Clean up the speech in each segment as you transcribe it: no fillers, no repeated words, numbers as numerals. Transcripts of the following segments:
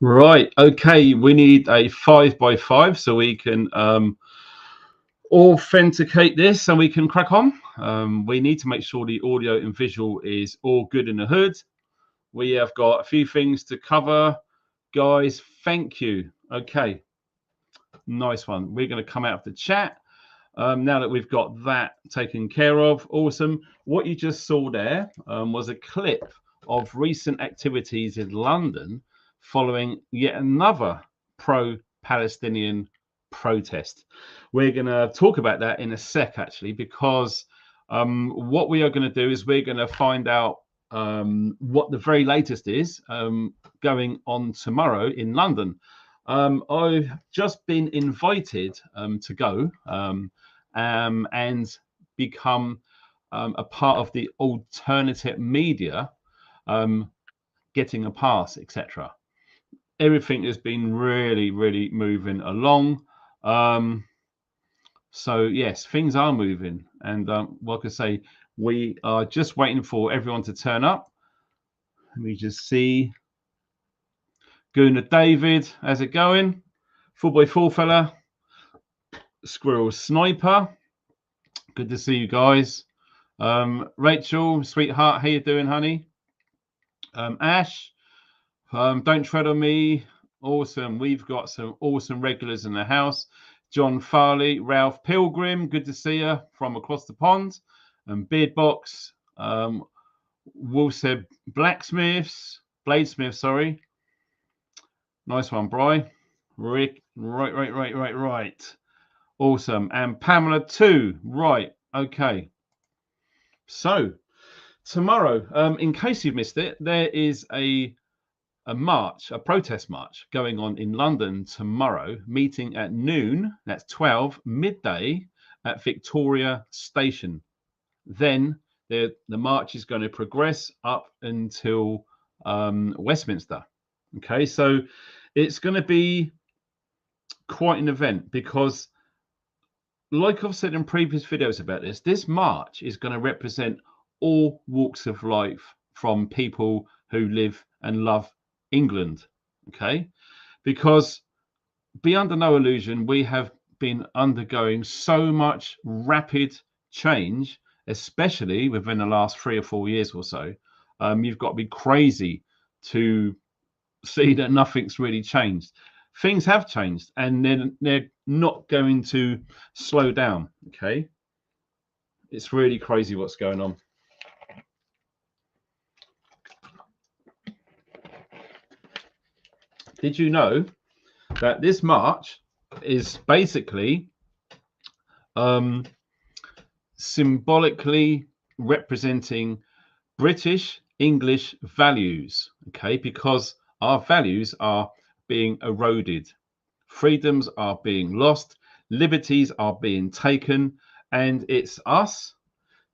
Right. Okay. We need a 5x5 so we can authenticate this and we can crack on. We need to make sure the audio and visual is all good in the hood. We have got a few things to cover. Guys, thank you. Okay. Nice one. We're going to come out of the chat. Now that we've got that taken care of, awesome. What you just saw there was a clip of recent activities in London following yet another pro-Palestinian protest. We're going to talk about that in a sec, actually, because what we are going to do is we're going to find out what the very latest is going on tomorrow in London. I've just been invited to go and become a part of the alternative media, getting a pass, etc. Everything has been really, really moving along. So yes, things are moving, and like I say, we are just waiting for everyone to turn up. Let me just see. Guna David, how's it going? 4x4 fella. Squirrel Sniper. Good to see you guys. Rachel, sweetheart, how you doing, honey? Ash, don't tread on me. Awesome. We've got some awesome regulars in the house. John Farley, Ralph Pilgrim, good to see you from across the pond. Beardbox, Wolseb Bladesmith, sorry. Nice one, Bri. Rick, right. Awesome. And Pamela too. Right. Okay. So tomorrow, in case you've missed it, there is a march, a protest march going on in London tomorrow, meeting at noon, that's 12, midday at Victoria Station. Then the march is going to progress up until Westminster. Okay, so it's going to be quite an event because, like I've said in previous videos about this march is going to represent all walks of life from people who live and love England. Okay, because be under no illusion, we have been undergoing so much rapid change, especially within the last 3 or 4 years or so. You've got to be crazy to see that nothing's really changed. Things have changed, and they're not going to slow down. Okay, it's really crazy what's going on. Did you know that this march is basically symbolically representing British English values? Okay, because our values are being eroded, freedoms are being lost, liberties are being taken, and it's us,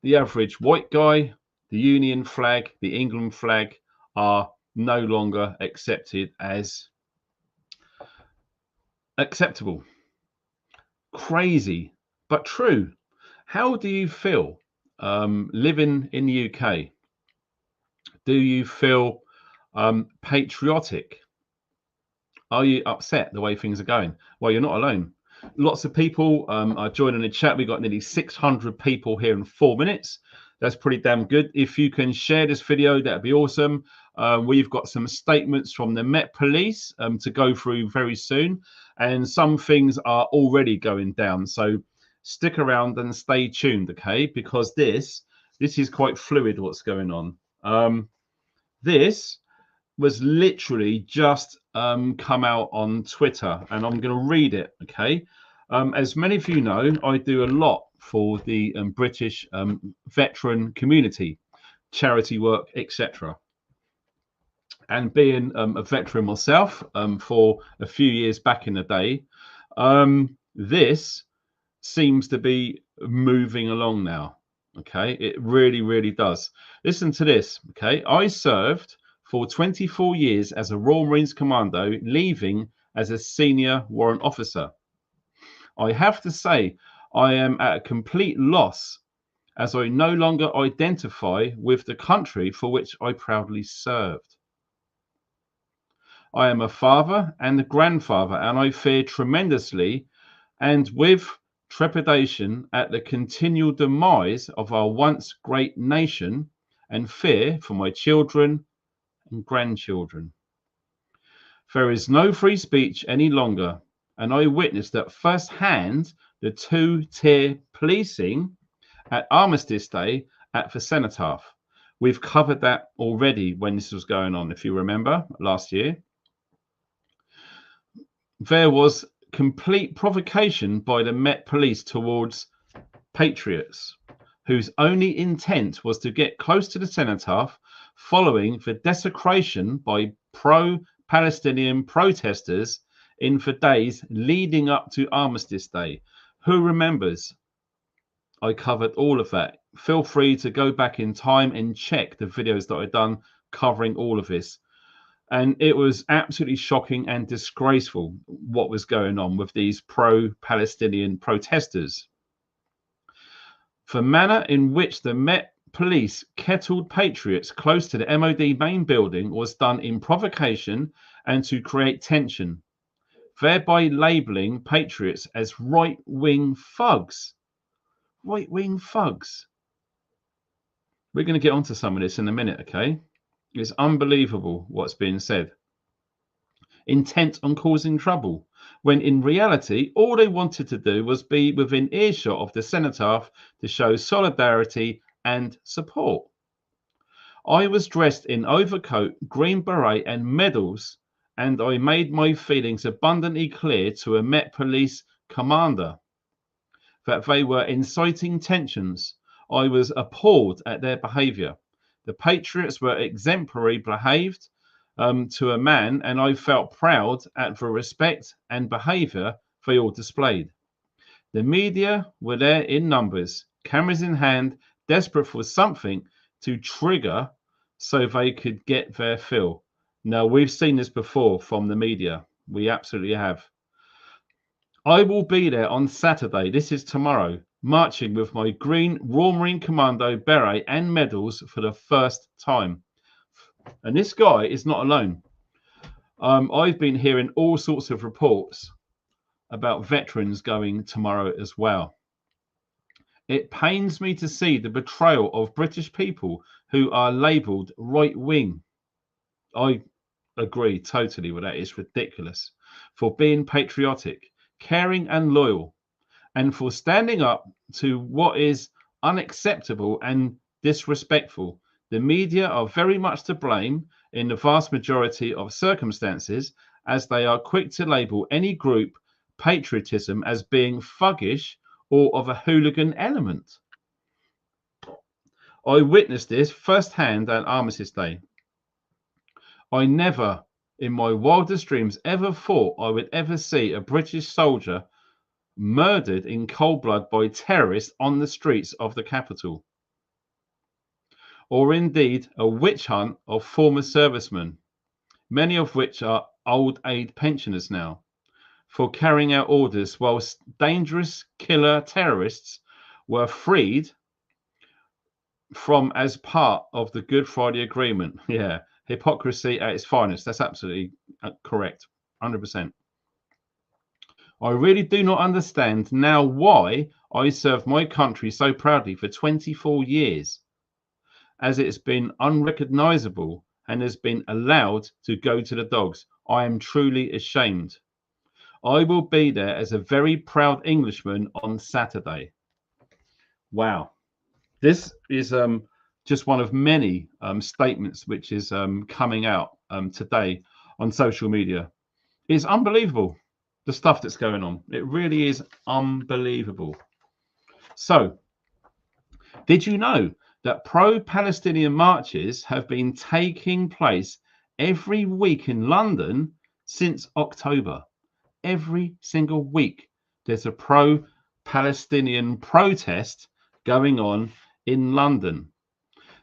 the average white guy, the Union flag, the England flag, are no longer accepted as acceptable. Crazy, but true. How do you feel living in the UK? Do you feel patriotic? Are you upset the way things are going? Well, you're not alone. Lots of people are joining the chat. We've got nearly 600 people here in 4 minutes. That's pretty damn good. If you can share this video, that'd be awesome. We've got some statements from the Met Police to go through very soon, and some things are already going down. So stick around and stay tuned, okay? Because this is quite fluid what's going on. This was literally just come out on Twitter, and I'm going to read it, okay? As many of you know, I do a lot for the British veteran community, charity work, etc. And being a veteran myself for a few years back in the day, this seems to be moving along now. Okay, it really, really does. Listen to this. Okay, I served for 24 years as a Royal Marines Commando, leaving as a senior warrant officer. I have to say, I am at a complete loss as I no longer identify with the country for which I proudly served. I am a father and a grandfather, and I fear tremendously and with trepidation at the continual demise of our once great nation, and fear for my children and grandchildren. There is no free speech any longer, and I witnessed at first hand the two-tier policing at Armistice Day at the Cenotaph. We've covered that already when this was going on, if you remember, last year. There was complete provocation by the Met Police towards patriots, whose only intent was to get close to the cenotaph following the desecration by pro-Palestinian protesters in the days leading up to Armistice Day. Who remembers? I covered all of that. Feel free to go back in time and check the videos that I've done covering all of this. And it was absolutely shocking and disgraceful what was going on with these pro-Palestinian protesters. The manner in which the Met Police kettled patriots close to the MOD main building was done in provocation and to create tension, thereby labelling patriots as right-wing thugs. Right-wing thugs. We're going to get onto some of this in a minute, okay? It's unbelievable what's being said. Intent on causing trouble, when in reality, all they wanted to do was be within earshot of the cenotaph to show solidarity and support. I was dressed in overcoat, green beret, and medals, and I made my feelings abundantly clear to a Met Police commander that they were inciting tensions. I was appalled at their behaviour. The patriots were exemplary behaved to a man, and I felt proud at the respect and behaviour they all displayed. The media were there in numbers, cameras in hand, desperate for something to trigger so they could get their fill. Now, we've seen this before from the media. We absolutely have. I will be there on Saturday, this is tomorrow, marching with my green Royal Marine Commando beret and medals for the first time. And this guy is not alone. I've been hearing all sorts of reports about veterans going tomorrow as well. It pains me to see the betrayal of British people who are labelled right-wing. I agree totally with that. It's ridiculous. For being patriotic, caring and loyal, and for standing up to what is unacceptable and disrespectful. The media are very much to blame in the vast majority of circumstances, as they are quick to label any group patriotism as being thuggish or of a hooligan element. I witnessed this firsthand at Armistice Day. I never in my wildest dreams ever thought I would ever see a British soldier murdered in cold blood by terrorists on the streets of the capital, or indeed a witch hunt of former servicemen, many of which are old age pensioners now, for carrying out orders whilst dangerous killer terrorists were freed from as part of the Good Friday Agreement. Yeah, hypocrisy at its finest. That's absolutely correct, 100%. I really do not understand now why I served my country so proudly for 24 years, as it's been unrecognisable and has been allowed to go to the dogs. I am truly ashamed. I will be there as a very proud Englishman on Saturday. Wow. This is just one of many statements which is coming out today on social media. It's unbelievable, the stuff that's going on. It really is unbelievable. So, did you know that pro-Palestinian marches have been taking place every week in London since October? Every single week there's a pro-Palestinian protest going on in London.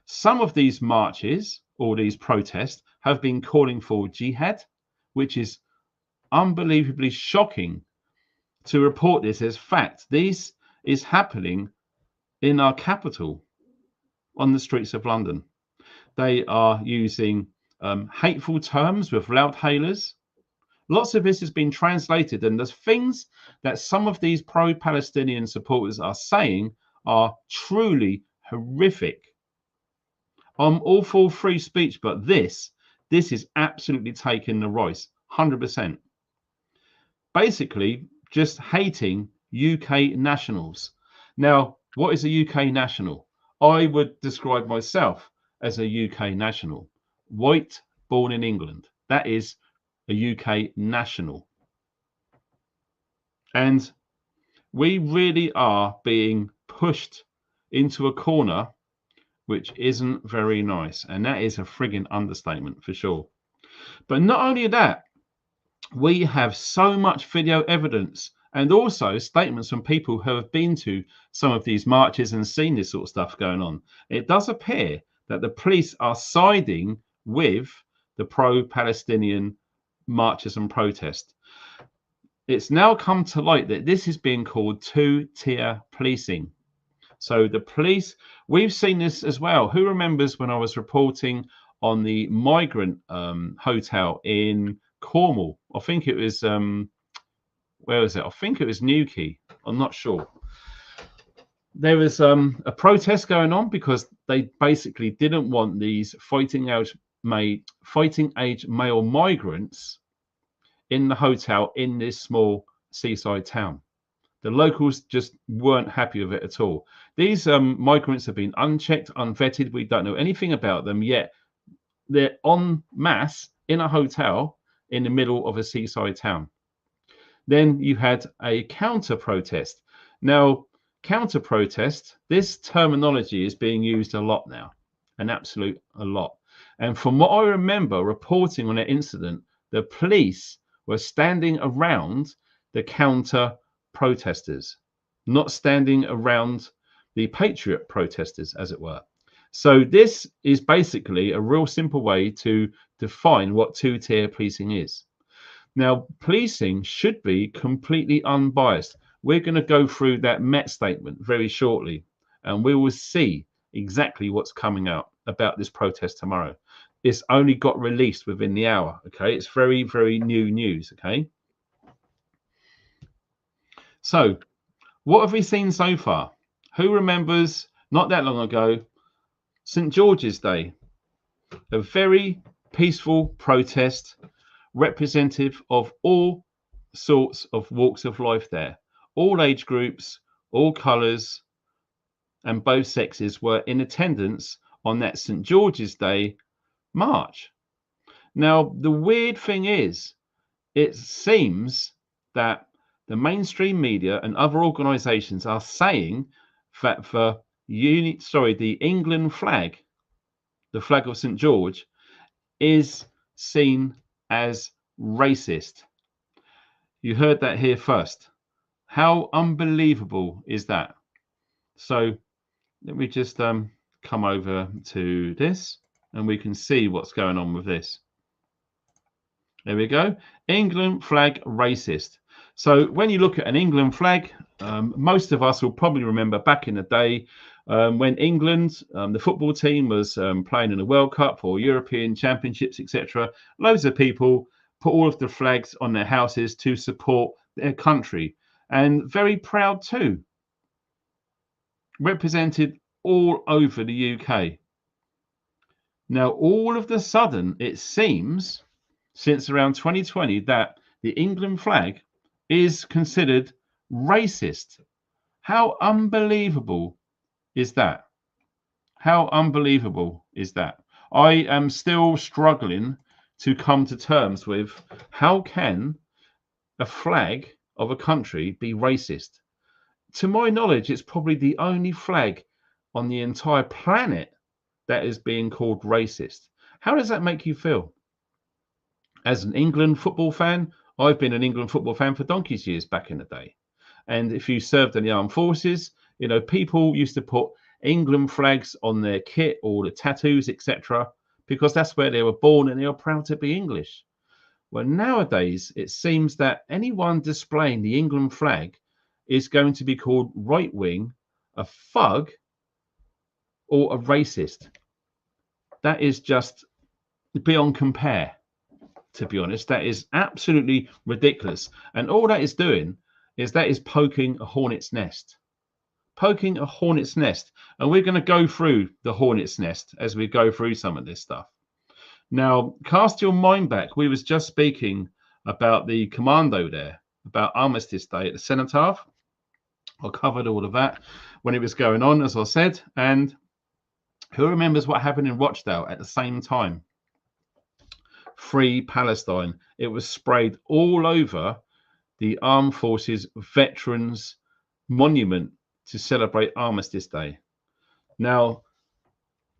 Some of these marches or these protests have been calling for jihad, which is unbelievably shocking to report this as fact. This is happening in our capital on the streets of London. They are using hateful terms with loud hailers. Lots of this has been translated, and the things that some of these pro-Palestinian supporters are saying are truly horrific. I'm all for free speech, but this is absolutely taking the rise, 100%. Basically, just hating UK nationals. Now, what is a UK national? I would describe myself as a UK national, white, born in England. That is a UK national. And we really are being pushed into a corner which isn't very nice. And that is a frigging understatement for sure. But not only that, we have so much video evidence and also statements from people who have been to some of these marches and seen this sort of stuff going on. It does appear that the police are siding with the pro-Palestinian marches and protests. It's now come to light that this is being called two-tier policing. So the police, we've seen this as well. Who remembers when I was reporting on the Migrant hotel in Cornwall? I think it was, where was it? I think it was Newquay. I'm not sure. There was a protest going on because they basically didn't want these fighting age male migrants in the hotel in this small seaside town. The locals just weren't happy with it at all. These migrants have been unchecked, unvetted. We don't know anything about them yet. They're en masse in a hotel in the middle of a seaside town. Then you had a counter protest. Now, counter protest, this terminology is being used a lot now, an absolute a lot. And from what I remember reporting on that incident, the police were standing around the counter protesters, not standing around the Patriot protesters, as it were. So this is basically a real simple way to define what two-tier policing is. Now, policing should be completely unbiased. We're going to go through that Met statement very shortly, and we will see exactly what's coming out about this protest tomorrow. It's only got released within the hour, okay? It's very, very new news, okay? So, what have we seen so far? Who remembers, not that long ago, St. George's Day? A very peaceful protest, representative of all sorts of walks of life there. All age groups, all colours, and both sexes were in attendance on that St. George's Day march. Now, the weird thing is, it seems that the mainstream media and other organisations are saying that the England flag, the flag of St. George, is seen as racist. You heard that here first. How unbelievable is that? So let me just come over to this and we can see what's going on with this. There we go. England flag racist. So when you look at an England flag, most of us will probably remember back in the day when England, the football team, was playing in the World Cup or European Championships, etc. Loads of people put all of the flags on their houses to support their country, and very proud too. Represented all over the UK. Now, all of a sudden, it seems, since around 2020, that the England flag is considered racist. How unbelievable is that? How unbelievable is that? I am still struggling to come to terms with how can a flag of a country be racist? To my knowledge, it's probably the only flag on the entire planet that is being called racist. How does that make you feel? As an England football fan, I've been an England football fan for donkey's years back in the day. And if you served in the armed forces, you know, people used to put England flags on their kit or the tattoos, etc., because that's where they were born and they were proud to be English. Well, nowadays, it seems that anyone displaying the England flag is going to be called right-wing, a thug, or a racist. That is just beyond compare, to be honest. That is absolutely ridiculous. And all that is doing is that is poking a hornet's nest. Poking a hornet's nest. And we're going to go through the hornet's nest as we go through some of this stuff. Now, cast your mind back. We was just speaking about the commando there, about Armistice Day at the Cenotaph. I covered all of that when it was going on, as I said. And who remembers what happened in Rochdale at the same time? Free Palestine. It was sprayed all over the Armed Forces Veterans Monument to celebrate Armistice Day. Now,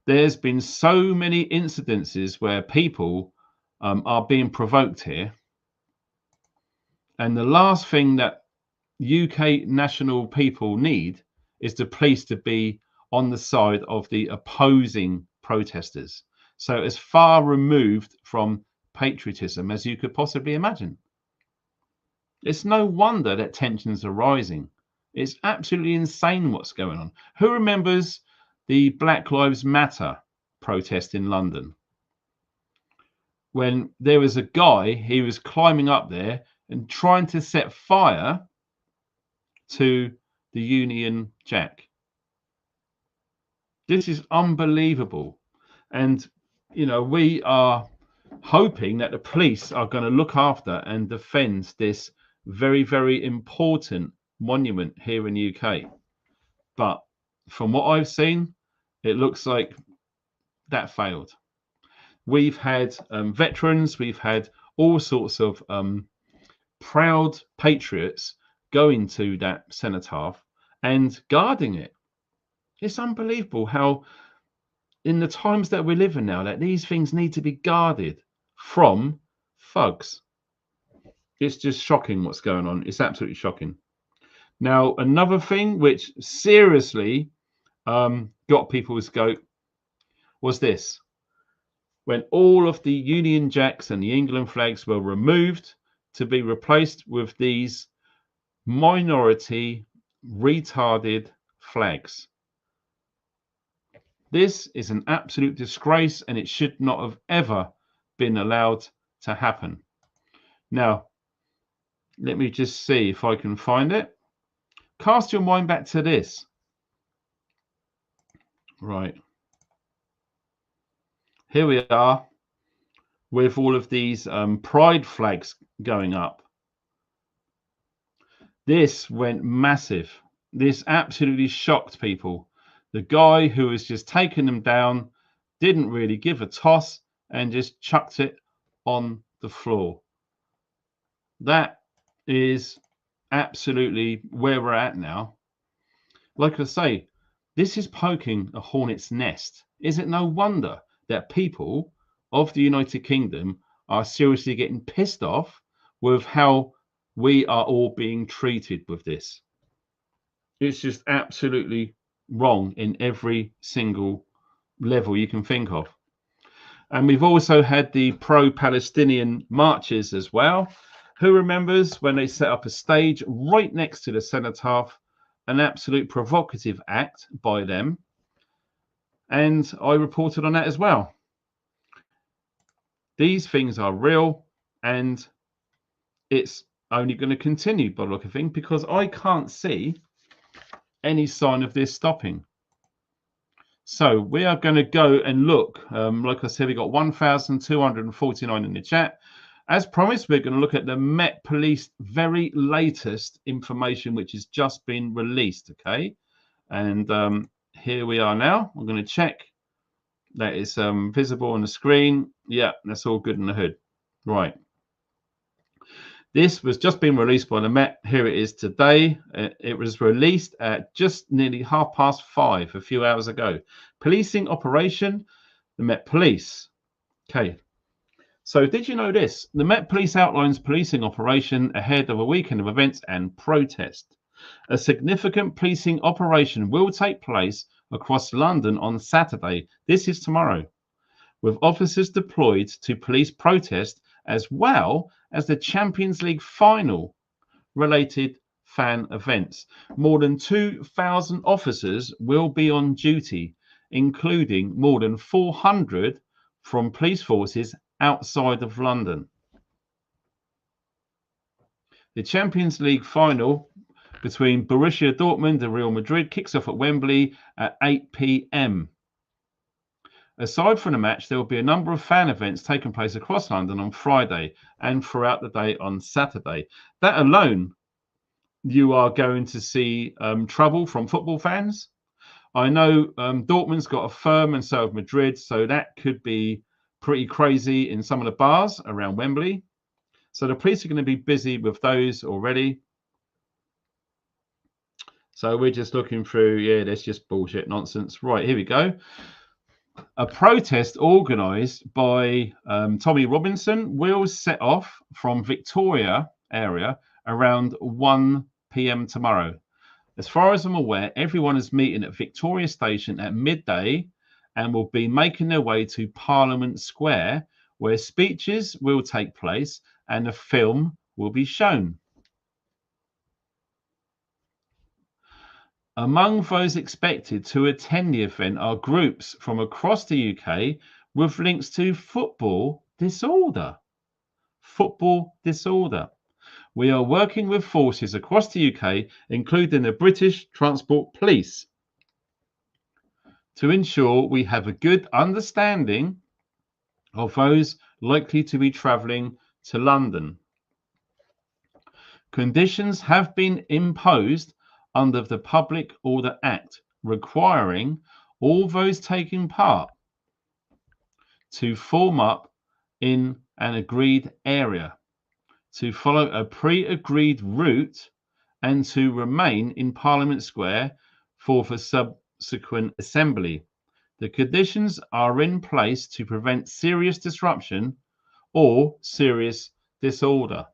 there's been so many incidences where people are being provoked here. And the last thing that UK national people need is the police to be on the side of the opposing protesters. So as far removed from patriotism as you could possibly imagine. It's no wonder that tensions are rising. It's absolutely insane what's going on. Who remembers the Black Lives Matter protest in London? When there was a guy, he was climbing up there and trying to set fire to the Union Jack. This is unbelievable. And, you know, we are hoping that the police are going to look after and defend this very, very important monument here in the UK. But from what I've seen, it looks like that failed. We've had veterans, we've had all sorts of proud patriots going to that cenotaph and guarding it. It's unbelievable how in the times that we live in now that these things need to be guarded from thugs. It's just shocking what's going on. It's absolutely shocking. Now, another thing which seriously got people's goat was this. When all of the Union Jacks and the England flags were removed to be replaced with these minority retarded flags. This is an absolute disgrace and it should not have ever been allowed to happen. Now, let me just see if I can find it. Cast your mind back to this. Right. Here we are with all of these pride flags going up. This went massive. This absolutely shocked people. The guy who was just taking them down didn't really give a toss and just chucked it on the floor. That is absolutely where we're at now. Like I say, this is poking a hornet's nest. Is it no wonder that people of the United Kingdom are seriously getting pissed off with how we are all being treated with this? It's just absolutely wrong in every single level you can think of. And we've also had the pro-Palestinian marches as well. Who remembers when they set up a stage right next to the cenotaph, an absolute provocative act by them? And I reported on that as well. These things are real and it's only going to continue by the look of things because I can't see any sign of this stopping. So we are going to go and look. Like I said, we got 1,249 in the chat. As promised, we're going to look at the Met Police very latest information, which has just been released. Okay. And here we are now. I'm going to check that it's visible on the screen. Yeah, that's all good in the hood. Right. This was just been released by the Met. Here it is today. It was released at just nearly 5:30, a few hours ago. Policing operation, the Met Police. Okay. So did you know this? The Met Police outlines policing operation ahead of a weekend of events and protest. A significant policing operation will take place across London on Saturday. This is tomorrow, with officers deployed to police protest as well as the Champions League final related fan events. More than 2,000 officers will be on duty, including more than 400 from police forces outside of London. The Champions League final between Borussia Dortmund and Real Madrid kicks off at Wembley at 8 p.m. Aside from the match, there will be a number of fan events taking place across London on Friday and throughout the day on Saturday. That alone, you are going to see trouble from football fans. I know Dortmund's got a firm, and so have Madrid, so that could be pretty crazy in some of the bars around Wembley. So the police are going to be busy with those already. So we're just looking through, yeah, that's just bullshit nonsense. Right, here we go. A protest organised by Tommy Robinson will set off from Victoria area around 1 p.m. tomorrow. As far as I'm aware, everyone is meeting at Victoria Station at midday and will be making their way to Parliament Square, where speeches will take place and a film will be shown. Among those expected to attend the event are groups from across the UK with links to football disorder. Football disorder. We are working with forces across the UK, including the British Transport Police, to ensure we have a good understanding of those likely to be travelling to London. Conditions have been imposed under the Public Order Act, requiring all those taking part to form up in an agreed area, to follow a pre-agreed route, and to remain in Parliament Square for the subsequent assembly. The conditions are in place to prevent serious disruption or serious disorder.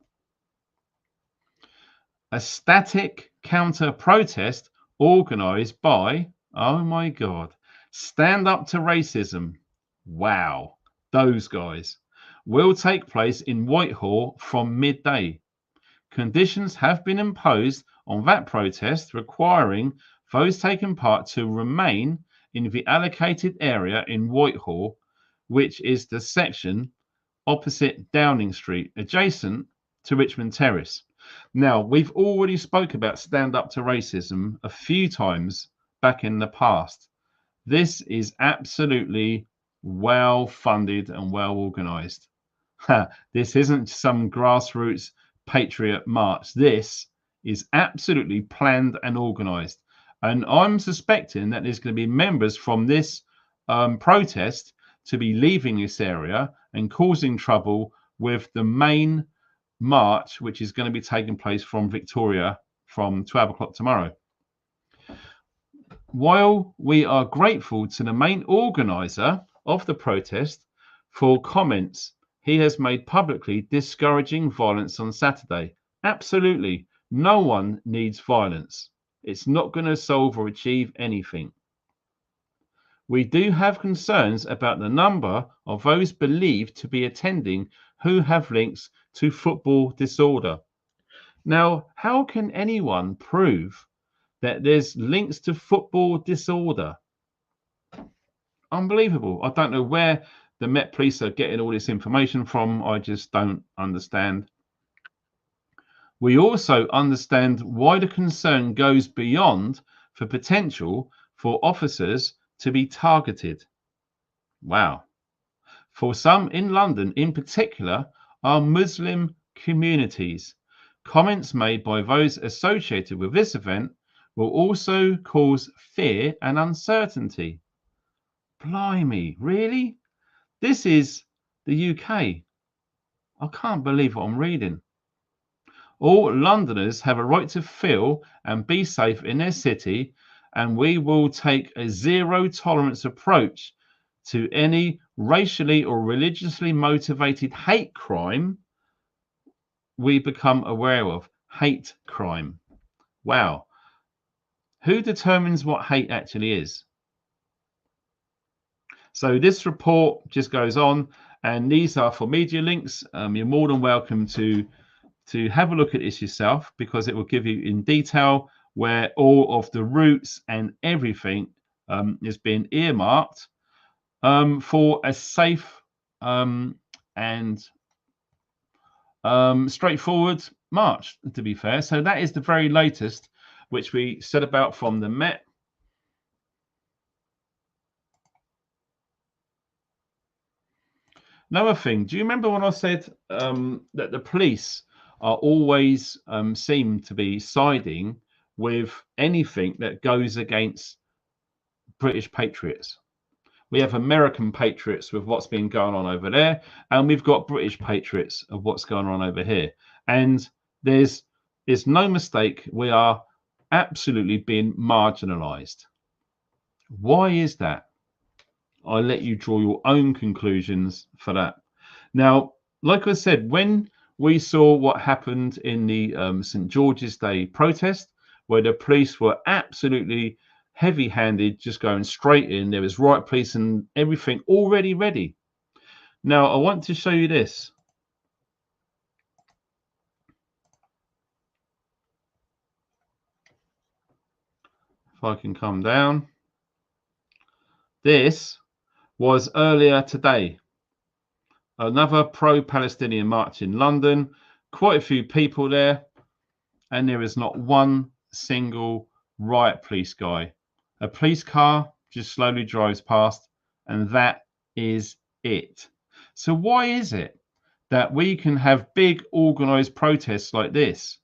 A static counter-protest organised by, oh my God, Stand Up to Racism. Wow, those guys. Will take place in Whitehall from midday. Conditions have been imposed on that protest, requiring those taking part to remain in the allocated area in Whitehall, which is the section opposite Downing Street, adjacent to Richmond Terrace. Now, we've already spoke about Stand Up to Racism a few times back in the past. This is absolutely well funded and well organized. This isn't some grassroots patriot march. This is absolutely planned and organized. And I'm suspecting that there's going to be members from this protest to be leaving this area and causing trouble with the main march, which is going to be taking place from Victoria from 12 o'clock tomorrow. While we are grateful to the main organizer of the protest for comments he has made publicly discouraging violence on Saturday, absolutely no one needs violence. It's not going to solve or achieve anything. We do have concerns about the number of those believed to be attending who have links to football disorder. Now, how can anyone prove that there's links to football disorder? Unbelievable. I don't know where the Met Police are getting all this information from. I just don't understand. We also understand why the concern goes beyond the potential for officers to be targeted. Wow. For some in London in particular are Muslim communities. Comments made by those associated with this event will also cause fear and uncertainty. Blimey, really? This is the UK. I can't believe what I'm reading. All Londoners have a right to feel and be safe in their city, and we will take a zero tolerance approach to any racially or religiously motivated hate crime we become aware of. Hate crime. Wow. Who determines what hate actually is? So this report just goes on, and these are for media links. You're more than welcome to have a look at this yourself, because it will give you in detail where all of the routes and everything is being earmarked for a safe and straightforward march, to be fair. So that is the very latest, which we said about from the Met. Another thing, do you remember when I said that the police are always seem to be siding with anything that goes against British patriots? We have American patriots with what's been going on over there, and we've got British patriots of what's going on over here. And there's no mistake, we are absolutely being marginalized. Why is that? I'll let you draw your own conclusions for that. Now, like I said, when we saw what happened in the St. George's Day protest, where the police were absolutely heavy-handed, just going straight in, there was riot police and everything already ready. Now, I want to show you this. If I can come down. This was earlier today. Another pro-Palestinian march in London. Quite a few people there. And there is not one single riot police guy. A police car just slowly drives past, and that is it. So why is it that we can have big organized protests like this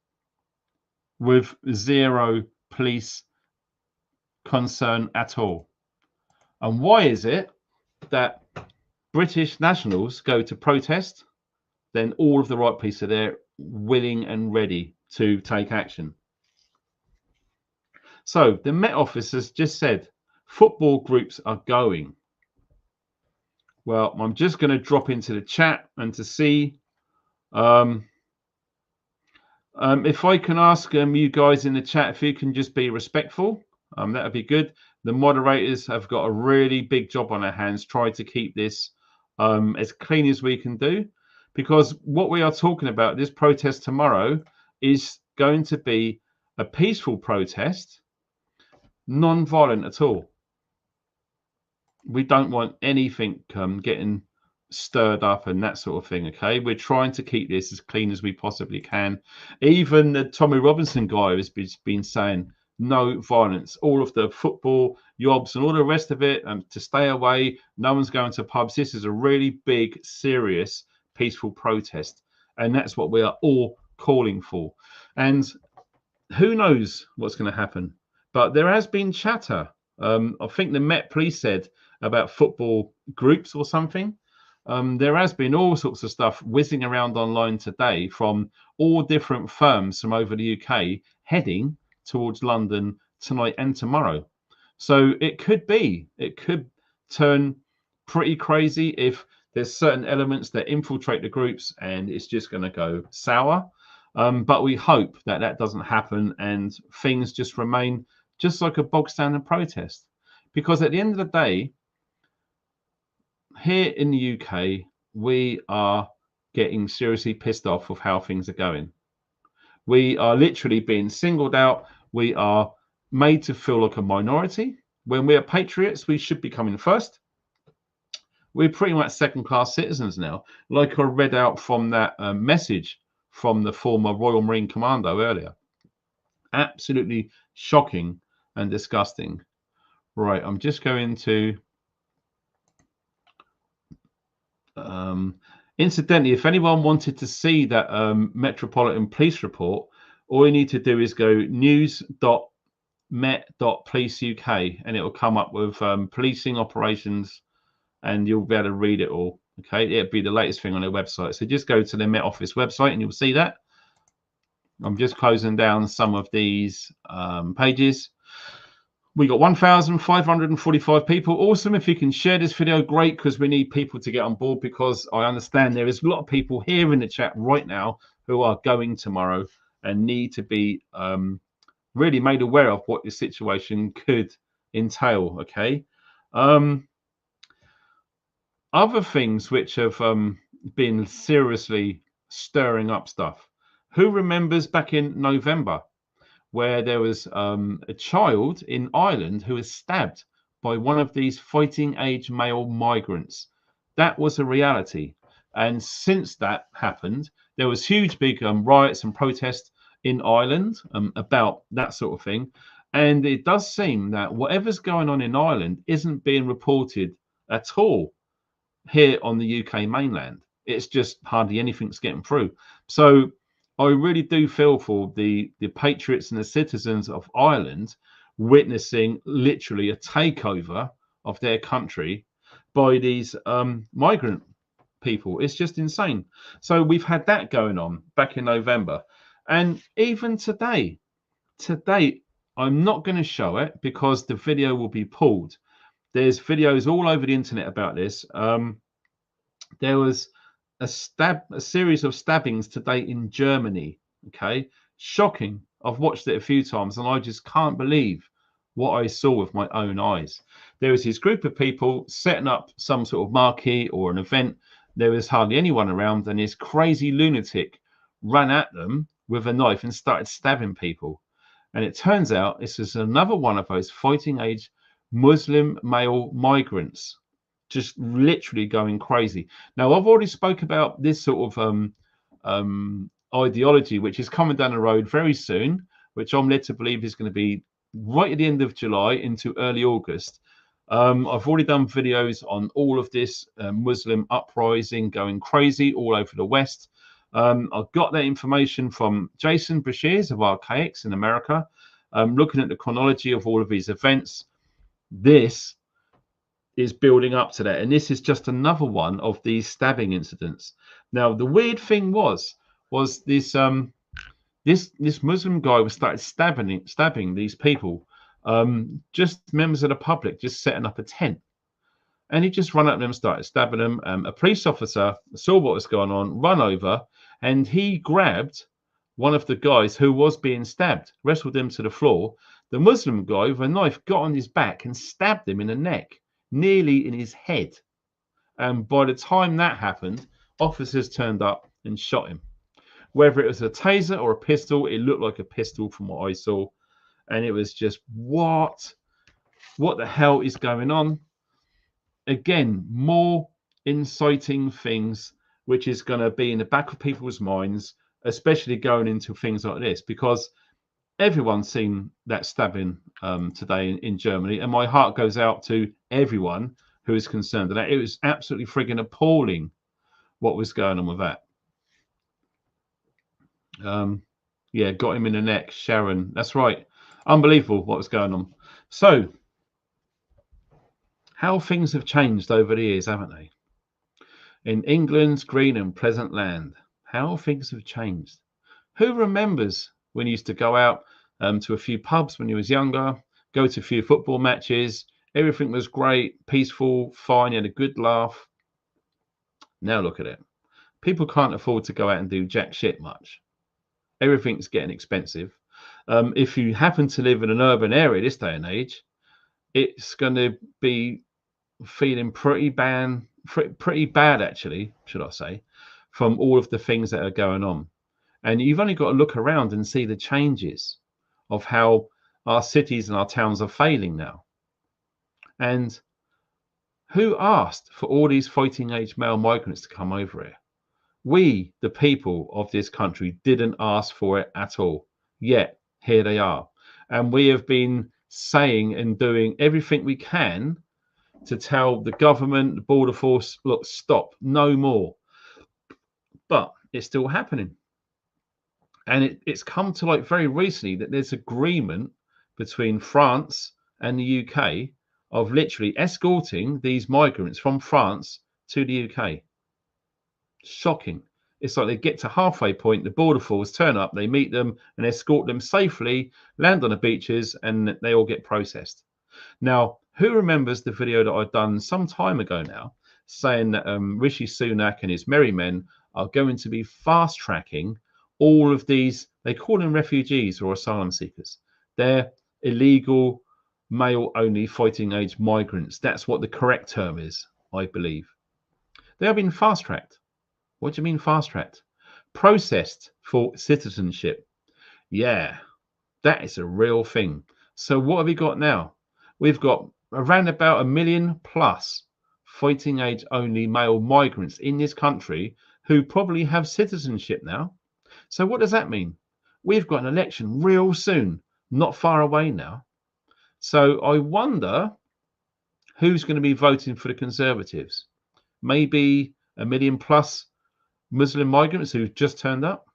with zero police concern at all? And why is it that British nationals go to protest, then all of the riot police are there willing and ready to take action? So the Met Office has just said football groups are going. Well, I'm just going to drop into the chat and to see if I can ask you guys in the chat if you can just be respectful. That would be good. The moderators have got a really big job on their hands, trying to keep this as clean as we can do, because what we are talking about, this protest tomorrow, is going to be a peaceful protest, non-violent at all. We don't want anything getting stirred up and that sort of thing. Okay, we're trying to keep this as clean as we possibly can. Even the Tommy Robinson guy has been saying no violence, all of the football yobs and all the rest of it, to stay away. No one's going to pubs. This is a really big, serious, peaceful protest, and that's what we are all calling for. And who knows what's going to happen? But there has been chatter. I think the Met Police said about football groups or something. There has been all sorts of stuff whizzing around online today from all different firms from over the UK heading towards London tonight and tomorrow. So it could turn pretty crazy if there's certain elements that infiltrate the groups and it's just going to go sour. But we hope that that doesn't happen and things just remain just like a bog standard protest. Because at the end of the day, here in the UK, we are getting seriously pissed off with how things are going. We are literally being singled out. We are made to feel like a minority. When we are patriots, we should be coming first. We're pretty much second-class citizens now, like I read out from that message from the former Royal Marine Commando earlier. Absolutely shocking and disgusting. Right, I'm just going to... incidentally, if anyone wanted to see that Metropolitan Police report, all you need to do is go news.met.policeuk and it will come up with policing operations and you'll be able to read it all. Okay, it'll be the latest thing on their website. So just go to the Met Office website and you'll see that. I'm just closing down some of these pages. We got 1,545 people. Awesome. If you can share this video, great, because we need people to get on board, because I understand there is a lot of people here in the chat right now who are going tomorrow and need to be really made aware of what the situation could entail. Okay. Other things which have been seriously stirring up stuff. Who remembers back in November where there was a child in Ireland who was stabbed by one of these fighting age male migrants? That was a reality. And since that happened, there was huge big riots and protests in Ireland about that sort of thing. And it does seem that whatever's going on in Ireland isn't being reported at all here on the UK mainland. It's just hardly anything's getting through. So I really do feel for the patriots and the citizens of Ireland witnessing literally a takeover of their country by these migrant people. It's just insane. So we've had that going on back in November. And even today, I'm not going to show it because the video will be pulled. There's videos all over the internet about this. There was a series of stabbings today in Germany. Okay, shocking. I've watched it a few times and I just can't believe what I saw with my own eyes. There was this group of people setting up some sort of marquee or an event. There was hardly anyone around, and this crazy lunatic ran at them with a knife and started stabbing people. And it turns out this is another one of those fighting age Muslim male migrants, just literally going crazy. Now, I've already spoke about this sort of ideology, which is coming down the road very soon, which I'm led to believe is going to be right at the end of July into early August. I've already done videos on all of this Muslim uprising going crazy all over the West. I've got that information from Jason Breshears of Archaics in America, looking at the chronology of all of these events. This is building up to that, and this is just another one of these stabbing incidents. Now, the weird thing was this this Muslim guy was started stabbing these people, just members of the public, just setting up a tent, and he just run up them, started stabbing them. A police officer saw what was going on, run over, and he grabbed one of the guys who was being stabbed, wrestled him to the floor. The Muslim guy with a knife got on his back and stabbed him in the neck, nearly in his head. And by the time that happened, officers turned up and shot him. Whether it was a taser or a pistol, it looked like a pistol from what I saw. And it was just, what the hell is going on? Again, more inciting things, which is going to be in the back of people's minds, especially going into things like this, because everyone's seen that stabbing today in Germany, and my heart goes out to everyone who is concerned with that. It was absolutely frigging appalling what was going on with that. Yeah, got him in the neck, Sharon. That's right. Unbelievable what was going on. So, how things have changed over the years, haven't they? In England's green and pleasant land, how things have changed. Who remembers when you used to go out to a few pubs when you was younger, go to a few football matches, everything was great, peaceful, fine, you had a good laugh. Now look at it. People can't afford to go out and do jack shit much. Everything's getting expensive. If you happen to live in an urban area this day and age, it's going to be feeling pretty bad actually, should I say, from all of the things that are going on. And you've only got to look around and see the changes of how our cities and our towns are failing now. And who asked for all these fighting age male migrants to come over here? We, the people of this country, didn't ask for it at all. Yet, here they are. And we have been saying and doing everything we can to tell the government, the border force, look, stop, no more. But it's still happening. And it's come to light very recently that there's agreement between France and the UK of literally escorting these migrants from France to the UK. Shocking. It's like they get to halfway point, the border force turn up, they meet them and escort them safely, land on the beaches, and they all get processed. Now, who remembers the video that I've done some time ago now, saying that Rishi Sunak and his merry men are going to be fast tracking all of these, they call them refugees or asylum seekers. They're illegal, male only fighting age migrants. That's what the correct term is, I believe. They have been fast tracked. What do you mean fast tracked? Processed for citizenship. Yeah, that is a real thing. So what have we got now? We've got around about 1 million plus fighting age only male migrants in this country who probably have citizenship now. So what does that mean? We've got an election real soon, not far away now. So I wonder who's going to be voting for the Conservatives. Maybe 1 million plus Muslim migrants who just turned up.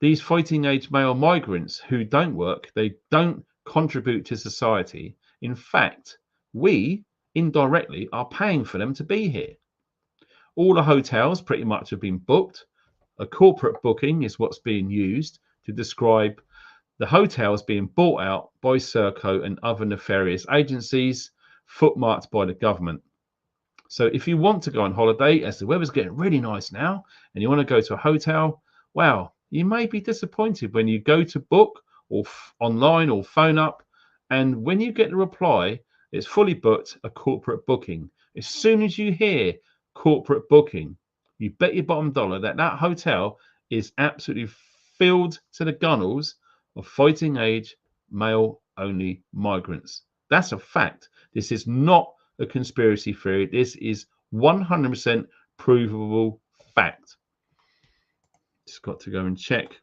These fighting age male migrants who don't work, they don't contribute to society. In fact, we indirectly are paying for them to be here. All the hotels pretty much have been booked. A corporate booking is what's being used to describe the hotels being bought out by Serco and other nefarious agencies, footmarked by the government. So if you want to go on holiday, as the weather's getting really nice now, and you want to go to a hotel, wow, you may be disappointed when you go to book or online or phone up, and when you get the reply, it's fully booked, a corporate booking. As soon as you hear corporate booking, you bet your bottom dollar that that hotel is absolutely filled to the gunnels of fighting age male only migrants. That's a fact. This is not a conspiracy theory. This is 100% provable fact. Just got to go and check.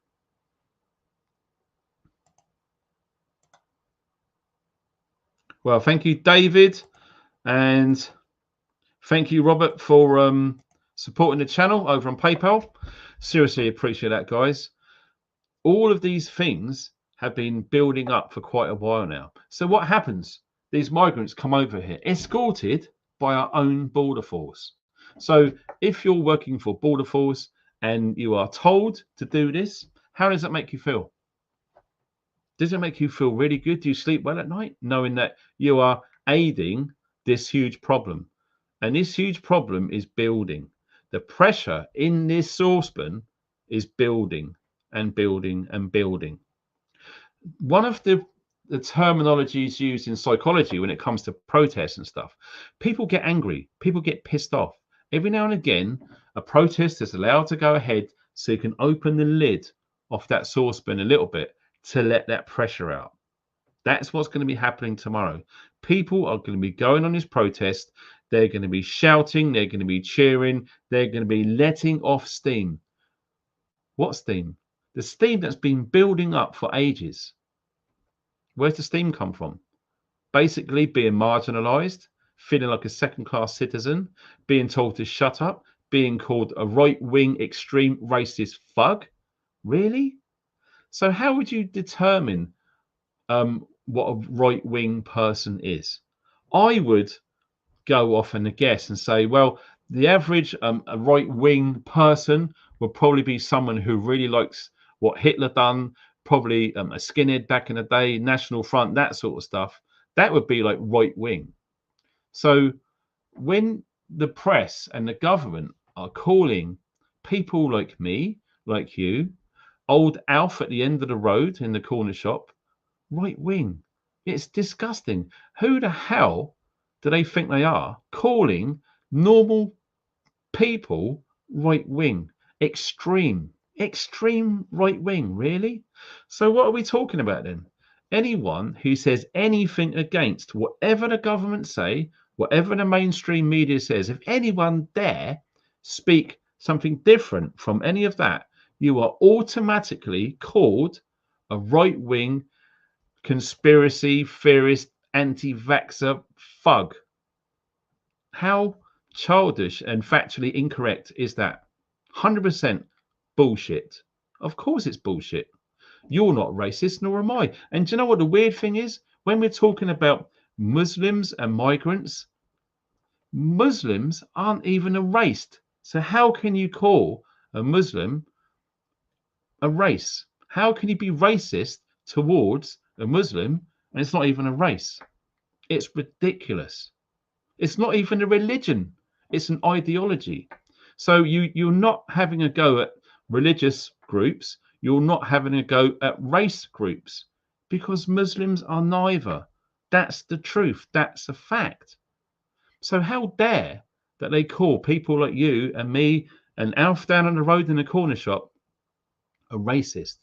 Well, thank you, David, and thank you, Robert, for supporting the channel over on PayPal. Seriously appreciate that, guys. All of these things have been building up for quite a while now. So what happens? These migrants come over here, escorted by our own border force. So if you're working for border force and you are told to do this, how does that make you feel? Does it make you feel really good? Do you sleep well at night knowing that you are aiding this huge problem? And this huge problem is building. The pressure in this saucepan is building and building and building. One of the terminologies used in psychology when it comes to protests and stuff, people get angry, people get pissed off. Every now and again, a protest is allowed to go ahead so you can open the lid off that saucepan a little bit to let that pressure out. That's what's going to be happening tomorrow. People are going to be going on this protest. They're going to be shouting. They're going to be cheering. They're going to be letting off steam. What steam? The steam that's been building up for ages. Where's the steam come from? Basically being marginalized, feeling like a second-class citizen, being told to shut up, being called a right-wing extreme racist thug. Really? So how would you determine what a right-wing person is? I would go off and guess and say, well, the average a right-wing person would probably be someone who really likes what Hitler done, probably a skinhead back in the day, National Front, that sort of stuff. That would be like right-wing. So when the press and the government are calling people like me, like you, old Alf at the end of the road in the corner shop, right wing. It's disgusting. Who the hell do they think they are calling normal people right wing? Extreme right wing, really? So what are we talking about then? Anyone who says anything against whatever the government say, whatever the mainstream media says, if anyone dare speak something different from any of that, you are automatically called a right-wing conspiracy theorist, anti-vaxxer thug. How childish and factually incorrect is that? 100% bullshit. Of course it's bullshit. You're not racist, nor am I. And do you know what the weird thing is? When we're talking about Muslims and migrants, Muslims aren't even erased. So how can you call a Muslim a race? How can you be racist towards a Muslim and it's not even a race? It's ridiculous. It's not even a religion. It's an ideology. So you're not having a go at religious groups. You're not having a go at race groups because Muslims are neither. That's the truth. That's a fact. So how dare that they call people like you and me and Alf down on the road in the corner shop a racist,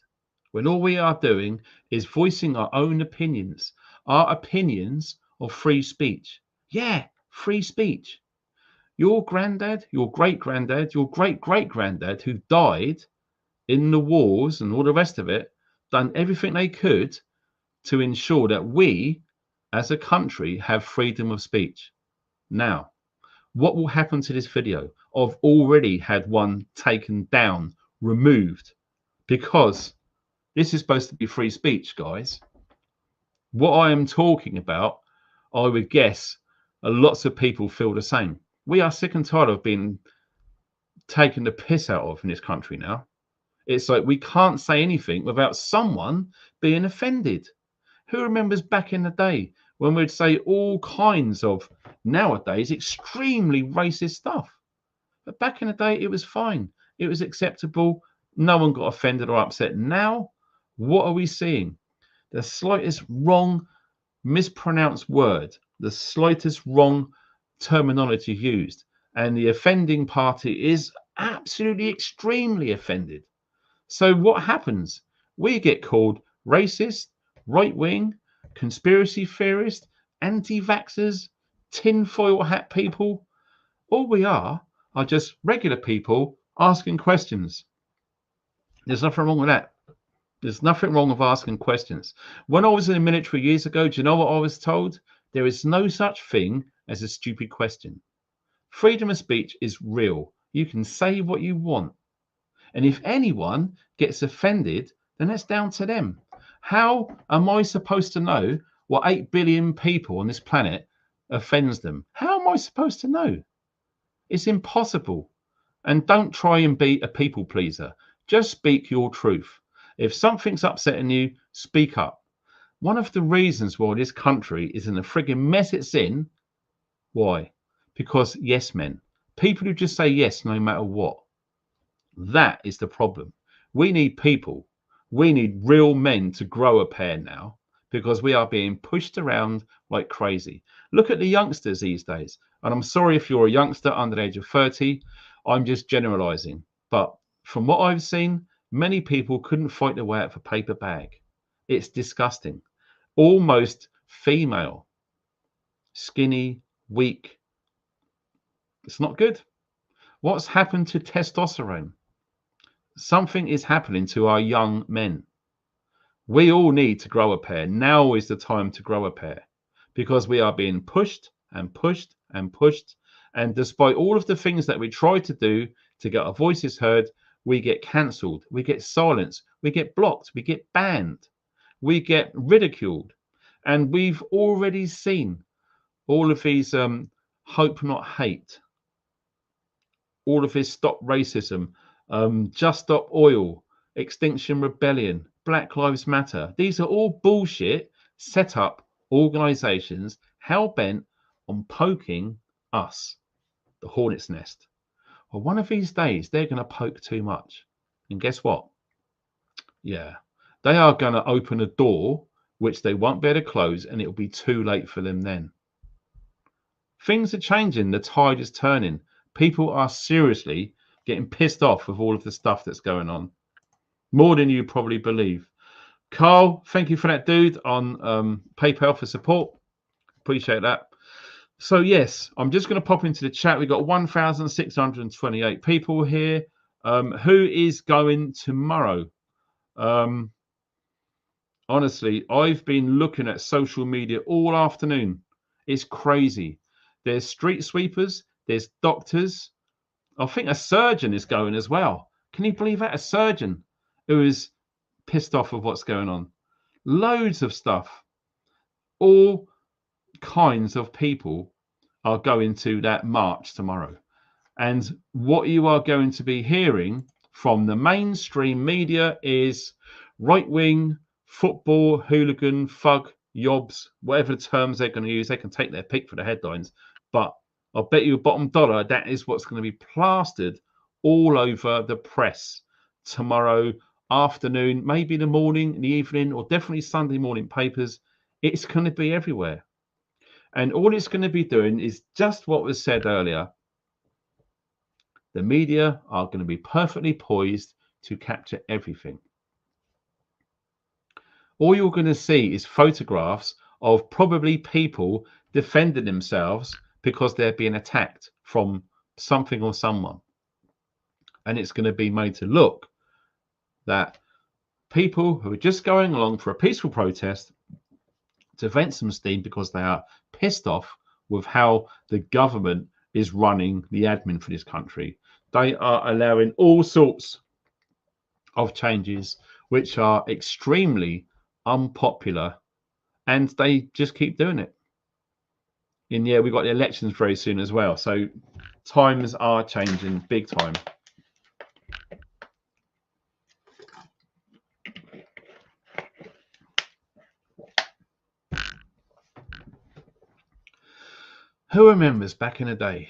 when all we are doing is voicing our own opinions of free speech. Yeah, Free speech. Your granddad, your great-granddad, your great-great-granddad who died in the wars and all the rest of it, done everything they could to ensure that we as a country have freedom of speech. Now, what will happen to this video? I've already had one taken down, removed, because this is supposed to be free speech, guys. What I am talking about, I would guess lots of people feel the same. We are sick and tired of being taken the piss out of in this country now. It's like we can't say anything without someone being offended. Who remembers back in the day when we'd say all kinds of, nowadays, extremely racist stuff? But back in the day, it was fine. It was acceptable. No one got offended or upset. Now, what are we seeing? The slightest wrong, mispronounced word, the slightest wrong terminology used, and the offending party is absolutely extremely offended. So what happens? We get called racist, right-wing, conspiracy theorist, anti-vaxxers, tinfoil hat people. All we are just regular people asking questions. There's nothing wrong with that. There's nothing wrong with asking questions. When I was in the military years ago, do you know what I was told? There is no such thing as a stupid question. Freedom of speech is real. You can say what you want. And if anyone gets offended, then that's down to them. How am I supposed to know what 8 billion people on this planet offends them? How am I supposed to know? It's impossible. And don't try and be a people pleaser. Just speak your truth. If something's upsetting you, speak up. One of the reasons why this country is in the frigging mess it's in, why? Because yes men, people who just say yes no matter what. That is the problem. We need people. We need real men to grow a pair now, because we are being pushed around like crazy. Look at the youngsters these days. And I'm sorry if you're a youngster under the age of 30. I'm just generalizing. But from what I've seen, many people couldn't fight their way out of a paper bag. It's disgusting. Almost female. Skinny, weak. It's not good. What's happened to testosterone? Something is happening to our young men. We all need to grow a pair. Now is the time to grow a pair, because we are being pushed and pushed and pushed. And despite all of the things that we try to do to get our voices heard, we get cancelled, we get silenced, we get blocked, we get banned, we get ridiculed. And we've already seen all of these hope not hate, all of this stop racism, just stop oil, Extinction Rebellion, Black Lives Matter. These are all bullshit set up organizations hell-bent on poking us, the hornet's nest. Well, one of these days they're going to poke too much, and guess what? Yeah, they are going to open a door which they won't be able to close, and it'll be too late for them then. Things are changing. The tide is turning. People are seriously getting pissed off with all of the stuff that's going on, more than you probably believe. Carl, thank you for that, dude, on PayPal for support. Appreciate that. So yes, I'm just going to pop into the chat. We've got 1,628 people here. Who is going tomorrow? Honestly, I've been looking at social media all afternoon. It's crazy. There's street sweepers. There's doctors. I think a surgeon is going as well. Can you believe that? A surgeon who is pissed off with what's going on. Loads of stuff. All kinds of people are going to that march tomorrow. And what you are going to be hearing from the mainstream media is right-wing, football, hooligan, thug, yobs, whatever terms they're going to use. They can take their pick for the headlines. But I'll bet you bottom dollar that is what's going to be plastered all over the press tomorrow afternoon, maybe in the morning, in the evening, or definitely Sunday morning papers. It's going to be everywhere. And all it's going to be doing is just what was said earlier. The media are going to be perfectly poised to capture everything. All you're going to see is photographs of probably people defending themselves because they're being attacked from something or someone. And it's going to be made to look that people who are just going along for a peaceful protest to vent some steam because they are pissed off with how the government is running the admin for this country. They are allowing all sorts of changes which are extremely unpopular, and they just keep doing it. And yeah, we've got the elections very soon as well, so times are changing big time. Who remembers back in the day?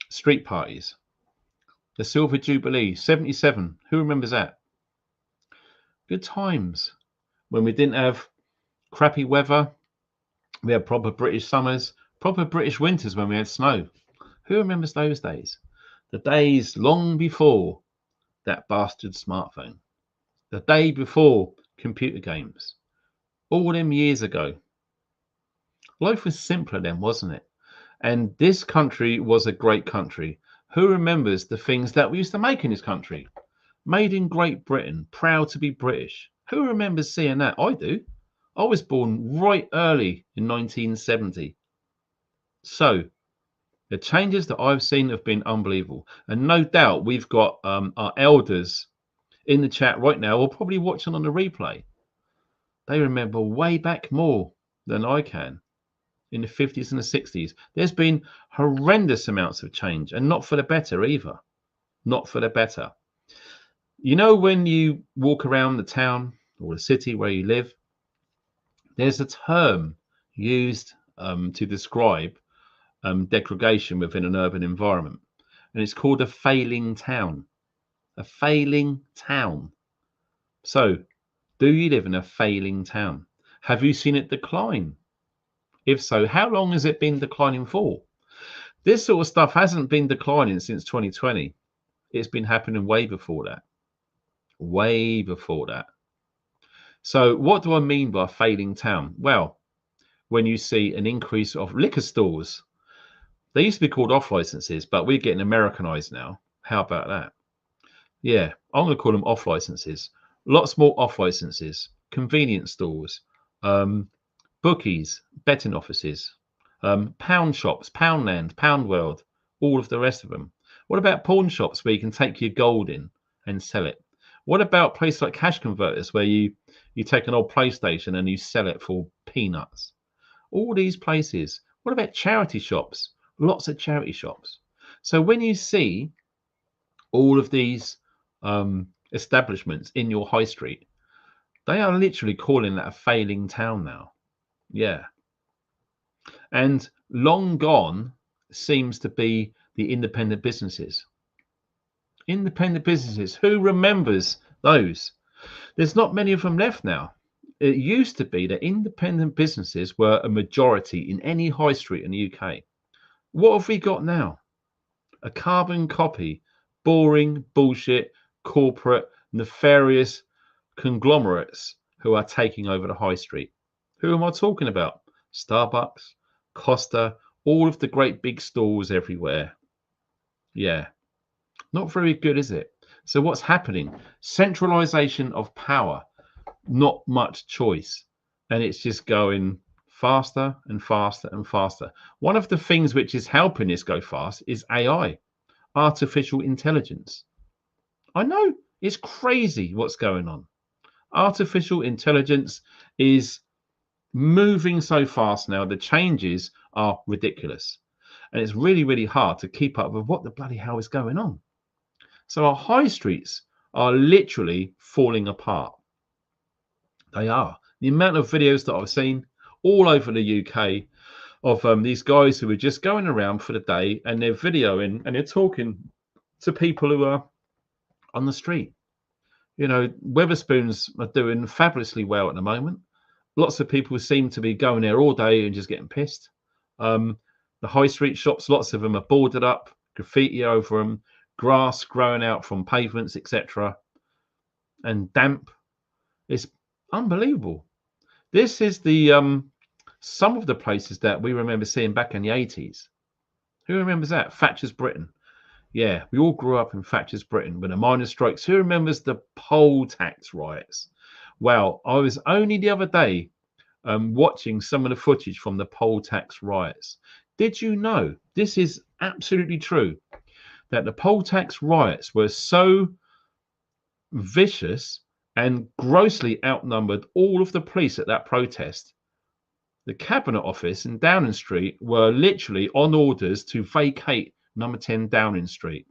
Street parties, the Silver Jubilee, 77. Who remembers that? Good times when we didn't have crappy weather. We had proper British summers, proper British winters when we had snow. Who remembers those days? The days long before that bastard smartphone. The day before computer games. All them years ago. Life was simpler then, wasn't it? And this country was a great country. Who remembers the things that we used to make in this country? Made in Great Britain, proud to be British. Who remembers seeing that? I do. I was born right early in 1970. So the changes that I've seen have been unbelievable. And no doubt we've got our elders in the chat right now, or probably watching on the replay. They remember way back more than I can. In the 50s and the 60s, there's been horrendous amounts of change, and not for the better either. Not for the better. You know, when you walk around the town or the city where you live, there's a term used to describe degradation within an urban environment, and it's called a failing town. A failing town. So, do you live in a failing town? Have you seen it decline? If so, how long has it been declining for? This sort of stuff hasn't been declining since 2020. It's been happening way before that. Way before that. So what do I mean by a failing town? Well, when you see an increase of liquor stores, they used to be called off licenses, but we're getting Americanized now. How about that? Yeah, I'm going to call them off licenses. Lots more off licenses, convenience stores, bookies, betting offices, pound shops, Poundland, Pound World, all of the rest of them. What about pawn shops where you can take your gold in and sell it? What about places like cash converters where you take an old PlayStation and you sell it for peanuts? All these places. What about charity shops? Lots of charity shops. So when you see all of these establishments in your high street, they are literally calling that a failing town now. Yeah. And long gone seems to be the independent businesses. Independent businesses. Who remembers those? There's not many of them left now. It used to be that independent businesses were a majority in any high street in the UK. What have we got now? A carbon copy, boring, bullshit, corporate, nefarious conglomerates who are taking over the high street. Who am I talking about? Starbucks, Costa, all of the great big stores everywhere. Yeah, not very good, is it? So what's happening? Centralization of power, not much choice. And it's just going faster and faster and faster. One of the things which is helping this go fast is AI, artificial intelligence. I know, it's crazy what's going on. Artificial intelligence is moving so fast now, the changes are ridiculous. And it's really, really hard to keep up with what the bloody hell is going on. So our high streets are literally falling apart. They are. The amount of videos that I've seen all over the UK of these guys who are just going around for the day and they're videoing and they're talking to people who are on the street. You know, Weatherspoons are doing fabulously well at the moment. Lots of people seem to be going there all day and just getting pissed. The high street shops, lots of them are boarded up, graffiti over them, grass growing out from pavements, etc. And damp. It's unbelievable. This is the some of the places that we remember seeing back in the 80s. Who remembers that? Thatcher's Britain. Yeah, we all grew up in Thatcher's Britain with the miners' strikes. Who remembers the poll tax riots? Well, I was only the other day watching some of the footage from the poll tax riots. Did you know, this is absolutely true, that the poll tax riots were so vicious and grossly outnumbered all of the police at that protest? The Cabinet Office in Downing Street were literally on orders to vacate number 10 Downing Street.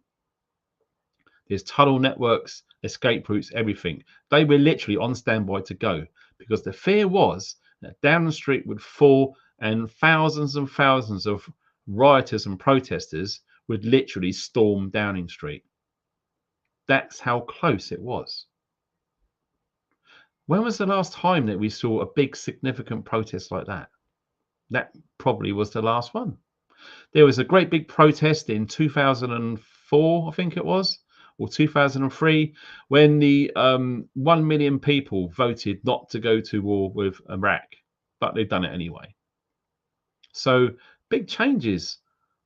There's tunnel networks, escape routes, everything. They were literally on standby to go because the fear was that Downing Street would fall and thousands of rioters and protesters would literally storm Downing Street. That's how close it was. When was the last time that we saw a big significant protest like that? That probably was the last one. There was a great big protest in 2004, I think it was, or 2003, when the 1 million people voted not to go to war with Iraq, but they've done it anyway. So big changes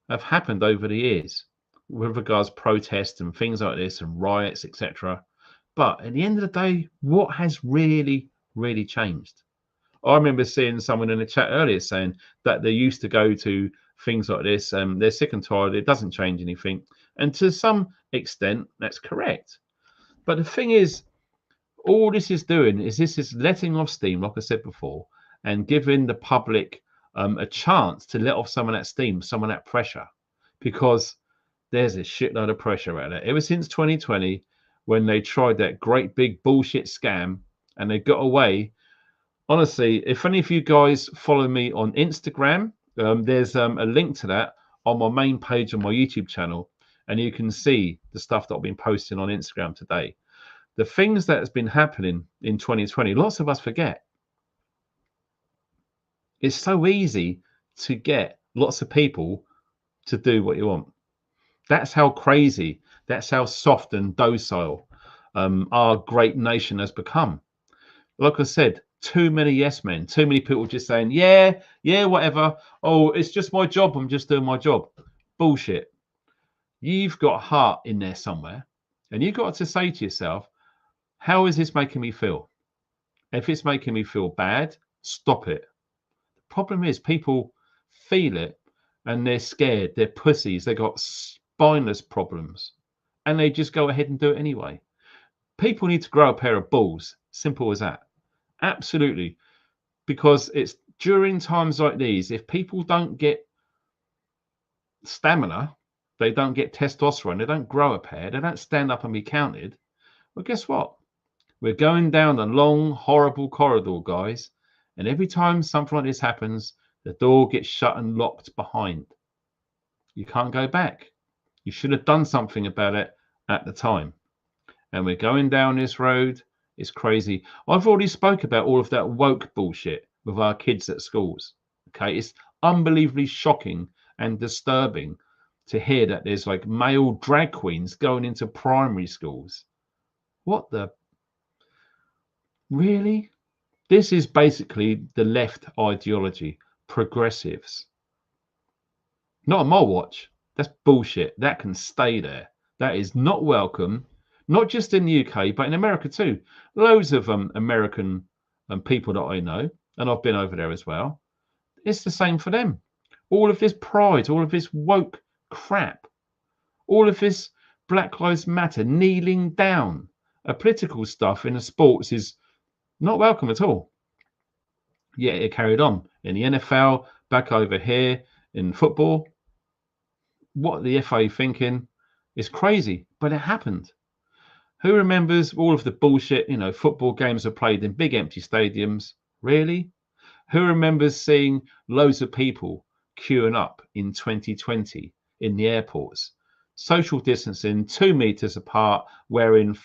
have happened over the years with regards to protests and things like this and riots, etc. But at the end of the day, what has really changed? I remember seeing someone in the chat earlier saying that they used to go to things like this, they're sick and tired, it doesn't change anything. And to some extent, that's correct. But the thing is, all this is doing is this is letting off steam, like I said before, and giving the public a chance to let off some of that steam, some of that pressure, because there's a shitload of pressure out there. Ever since 2020, when they tried that great big bullshit scam and they got away. Honestly, if any of you guys follow me on Instagram, there's a link to that on my main page on my YouTube channel, and you can see the stuff that I've been posting on Instagram today. The things that has been happening in 2020, lots of us forget. It's so easy to get lots of people to do what you want. That's how crazy, that's how soft and docile our great nation has become. Like I said, too many yes men, too many people just saying, yeah, whatever. Oh, it's just my job. I'm just doing my job. Bullshit. You've got heart in there somewhere, and you've got to say to yourself, how is this making me feel? If it's making me feel bad, stop it. The problem is people feel it and they're scared. They're pussies. They got spineless problems and they just go ahead and do it anyway. People need to grow a pair of balls. Simple as that. Absolutely. Because it's during times like these, if people don't get stamina, they don't get testosterone, they don't grow a pair, they don't stand up and be counted, well, guess what? We're going down a long, horrible corridor, guys. And every time something like this happens, the door gets shut and locked behind. You can't go back. You should have done something about it at the time. And we're going down this road. It's crazy. I've already spoke about all of that woke bullshit with our kids at schools. Okay, it's unbelievably shocking and disturbing to hear that there's like male drag queens going into primary schools. What the? Really? This is basically the left ideology, progressives. Not on my watch. That's bullshit. That can stay there. That is not welcome. Not just in the UK, but in America too. Loads of American people that I know, and I've been over there as well. It's the same for them. All of this pride, all of this woke crap, all of this Black Lives Matter, kneeling down, political stuff in the sports is not welcome at all. Yet it carried on in the NFL, back over here in football. What the FA thinking is crazy, but it happened. Who remembers all of the bullshit, football games are played in big empty stadiums? Really? Who remembers seeing loads of people queuing up in 2020 in the airports? Social distancing, 2 meters apart, wearing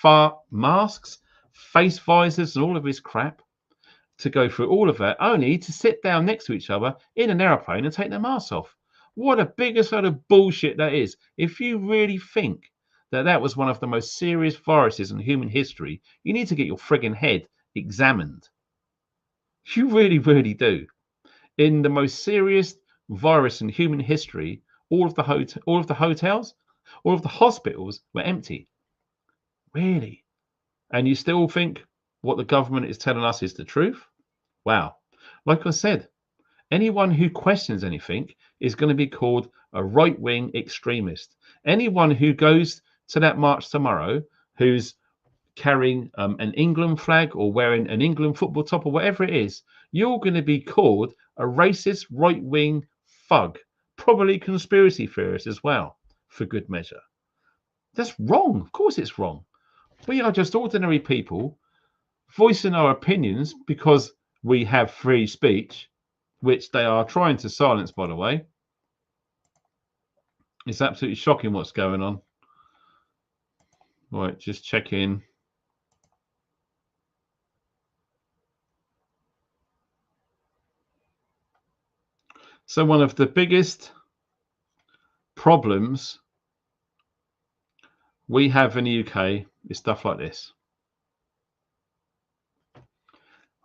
masks, face visors, and all of this crap to go through all of that, only to sit down next to each other in an airplane and take their masks off. What a biggest load of bullshit that is. If you really think that was one of the most serious viruses in human history, you need to get your frigging head examined. You really do. in the most serious virus in human history, all of the hotels, all of the hospitals were empty. Really? And you still think what the government is telling us is the truth? Wow. Like I said, anyone who questions anything is going to be called a right-wing extremist. Anyone who goes to that march tomorrow who's carrying an England flag or wearing an England football top or whatever it is, you're going to be called a racist right-wing thug, probably conspiracy theorist as well, for good measure. That's wrong. Of course it's wrong. We are just ordinary people voicing our opinions because we have free speech, which they are trying to silence, by the way. It's absolutely shocking what's going on. Right, just check in. So one of the biggest problems we have in the UK is stuff like this.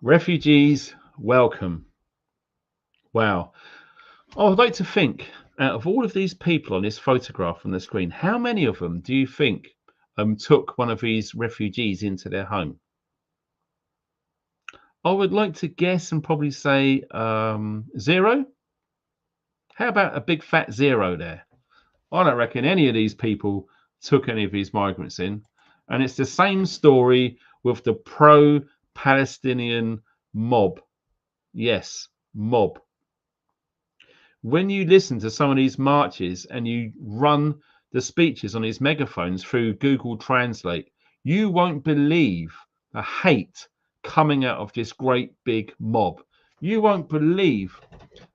Refugees, welcome. Wow. I would like to think, out of all of these people on this photograph on the screen, how many of them do you think took one of these refugees into their home? I would like to guess and probably say 0. How about a big fat 0 there? I don't reckon any of these people took any of these migrants in. And it's the same story with the pro-Palestinian mob. Yes, mob. When you listen to some of these marches and you run the speeches on these megaphones through Google Translate, you won't believe the hate coming out of this great big mob. You won't believe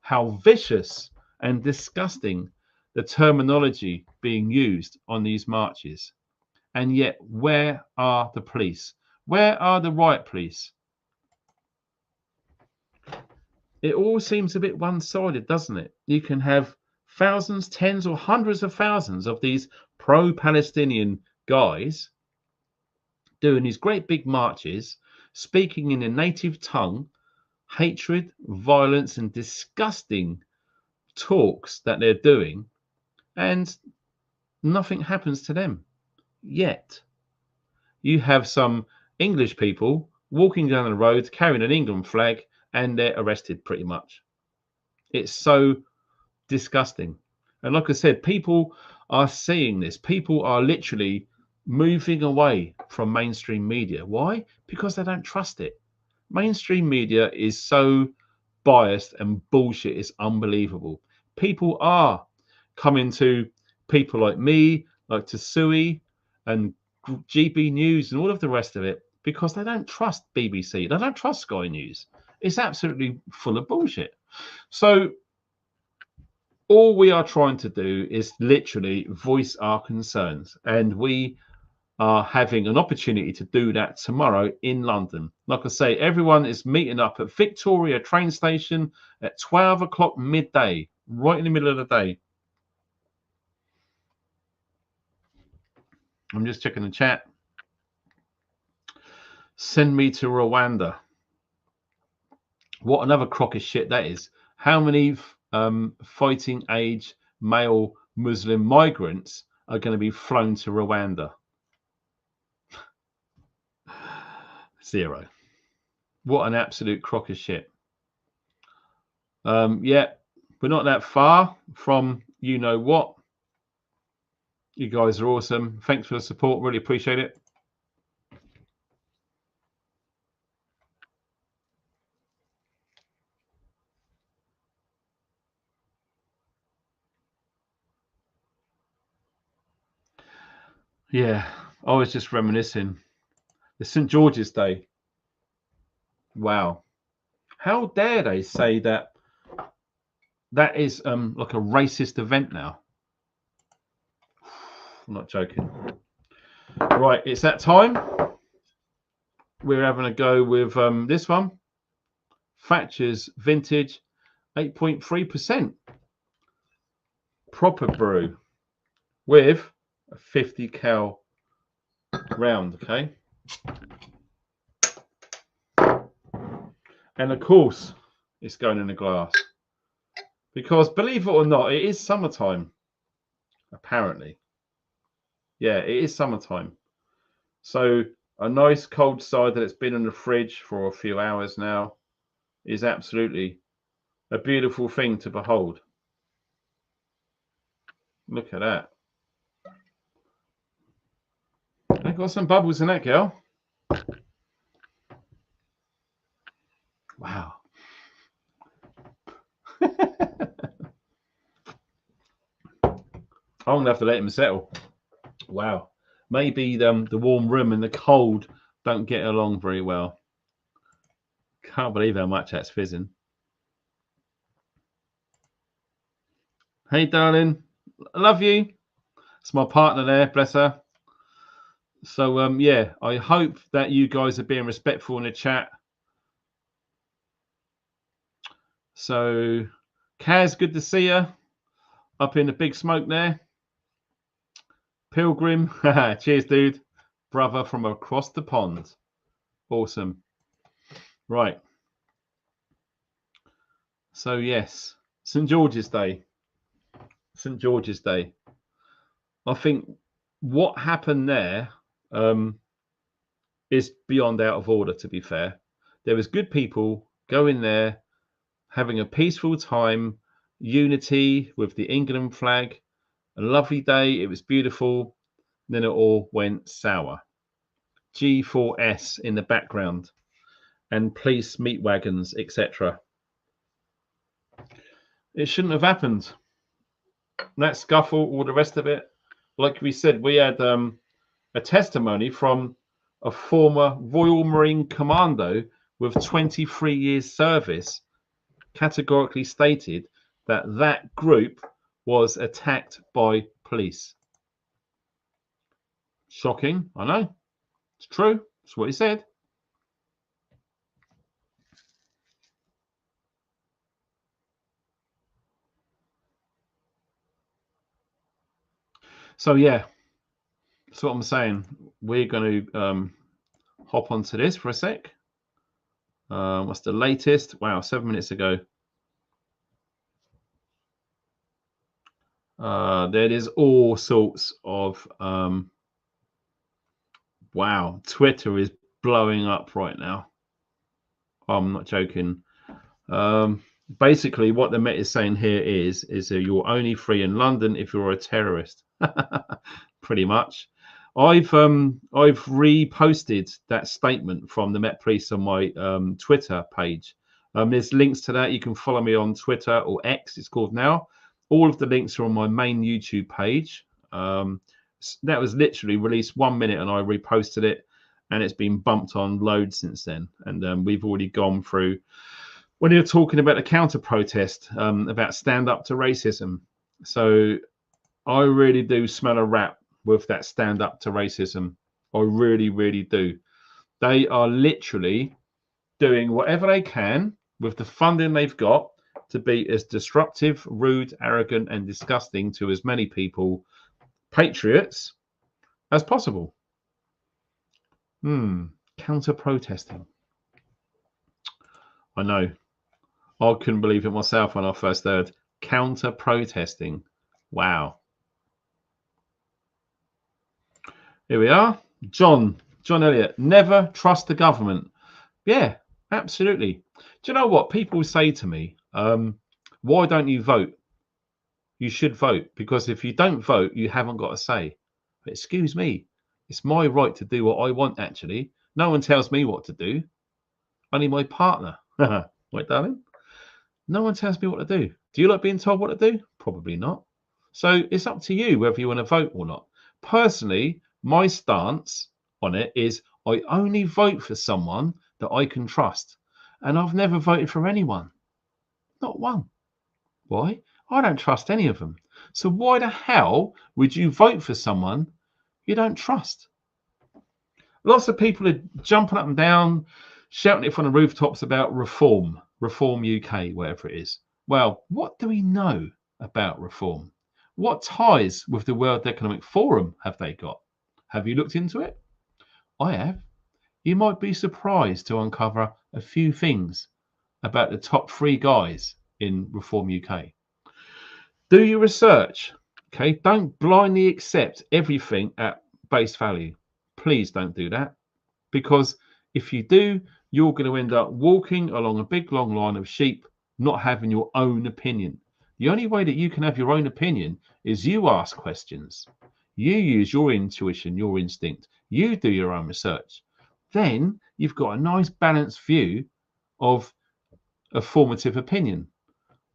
how vicious and disgusting the terminology being used on these marches. And yet, where are the police? Where are the riot police? It all seems a bit one-sided, doesn't it? You can have thousands, tens or hundreds of thousands of these pro-Palestinian guys doing these great big marches, speaking in a native tongue, hatred, violence, and disgusting talks that they're doing, and nothing happens to them. Yet, you have some English people walking down the road carrying an England flag and they're arrested pretty much. It's so disgusting. And like I said, people are seeing this. People are literally moving away from mainstream media. Why? Because they don't trust it. Mainstream media is so biased and bullshit. It's unbelievable. People are coming to people like me, like Tsui and GB News and all of the rest of it because they don't trust BBC. They don't trust Sky News. It's absolutely full of bullshit. So all we are trying to do is literally voice our concerns, and we are having an opportunity to do that tomorrow in London. Like I say, everyone is meeting up at Victoria train station at 12 o'clock midday, right in the middle of the day. I'm just checking the chat. Send me to Rwanda. What another crock of shit that is. How many fighting age male Muslim migrants are going to be flown to Rwanda? 0. What an absolute crock of shit. Yeah, we're not that far from you know what. You guys are awesome. Thanks for the support. Really appreciate it. Yeah, I was just reminiscing. The St. George's Day. Wow. How dare they say that that is like a racist event now? I'm not joking. Right, it's that time. We're having a go with this one. Thatcher's Vintage 8.3%. Proper brew with a 50 cal round, okay? And of course, it's going in a glass. Because believe it or not, it is summertime, apparently. Yeah, it is summertime. So a nice cold cider that's been in the fridge for a few hours now is absolutely a beautiful thing to behold. Look at that. I got some bubbles in that, girl. Wow. I'm gonna have to let him settle. Wow. Maybe the warm room and the cold don't get along very well. Can't believe how much that's fizzing. Hey, darling. I love you. It's my partner there, bless her. So, yeah, I hope that you guys are being respectful in the chat. So, Kaz, good to see you up in the big smoke there. Pilgrim, cheers, dude. Brother from across the pond. Awesome. Right. So, yes, St. George's Day. St. George's Day. I think what happened there is beyond out of order, to be fair. There was good people going there, having a peaceful time, unity with the England flag, a lovely day. It was beautiful. Then it all went sour. G4S in the background and police meat wagons, etc. It shouldn't have happened. That scuffle, all the rest of it. Like we said, we had a testimony from a former Royal Marine Commando with 23 years service categorically stated that that group was attacked by police. Shocking, I know. It's true. It's what he said. So yeah, that's what I'm saying. We're going to hop onto this for a sec. What's the latest? Wow, 7 minutes ago. There is all sorts of wow, Twitter is blowing up right now. I'm not joking. Basically, what the Met is saying here is that you're only free in London if you're a terrorist. Pretty much. I've reposted that statement from the Met Police on my Twitter page. There's links to that. You can follow me on Twitter, or X, it's called now. All of the links are on my main YouTube page. That was literally released 1 minute, and I reposted it, and it's been bumped on loads since then. And we've already gone through. When you're talking about a counter protest, about stand up to racism. So I really do smell a rat with that stand up to racism. I really, really do. They are literally doing whatever they can with the funding they've got to be as disruptive, rude, arrogant, and disgusting to as many people, patriots, as possible. Counter protesting. I know. I couldn't believe it myself when I first heard counter protesting. Wow. Here we are. John Elliott. Never trust the government. Yeah, absolutely. Do you know what people say to me? Why don't you vote? You should vote, because if you don't vote, you haven't got a say. But excuse me, it's my right to do what I want, actually. No one tells me what to do. Only my partner. Right, darling? No one tells me what to do. Do you like being told what to do? Probably not. So it's up to you whether you want to vote or not. Personally, my stance on it is I only vote for someone that I can trust. And I've never voted for anyone. Not one. Why? I don't trust any of them. So why the hell would you vote for someone you don't trust? Lots of people are jumping up and down, shouting it from the rooftops about reform UK, whatever it is. Well, what do we know about reform? What ties with the World Economic Forum have they got? Have you looked into it? I have. You might be surprised to uncover a few things about the top 3 guys in Reform UK. Do your research. Okay, don't blindly accept everything at base value. Please don't do that, because if you do, you're going to end up walking along a big long line of sheep, not having your own opinion. The only way that you can have your own opinion is you ask questions. You use your intuition, your instinct. You do your own research. Then you've got a nice balanced view of a formative opinion.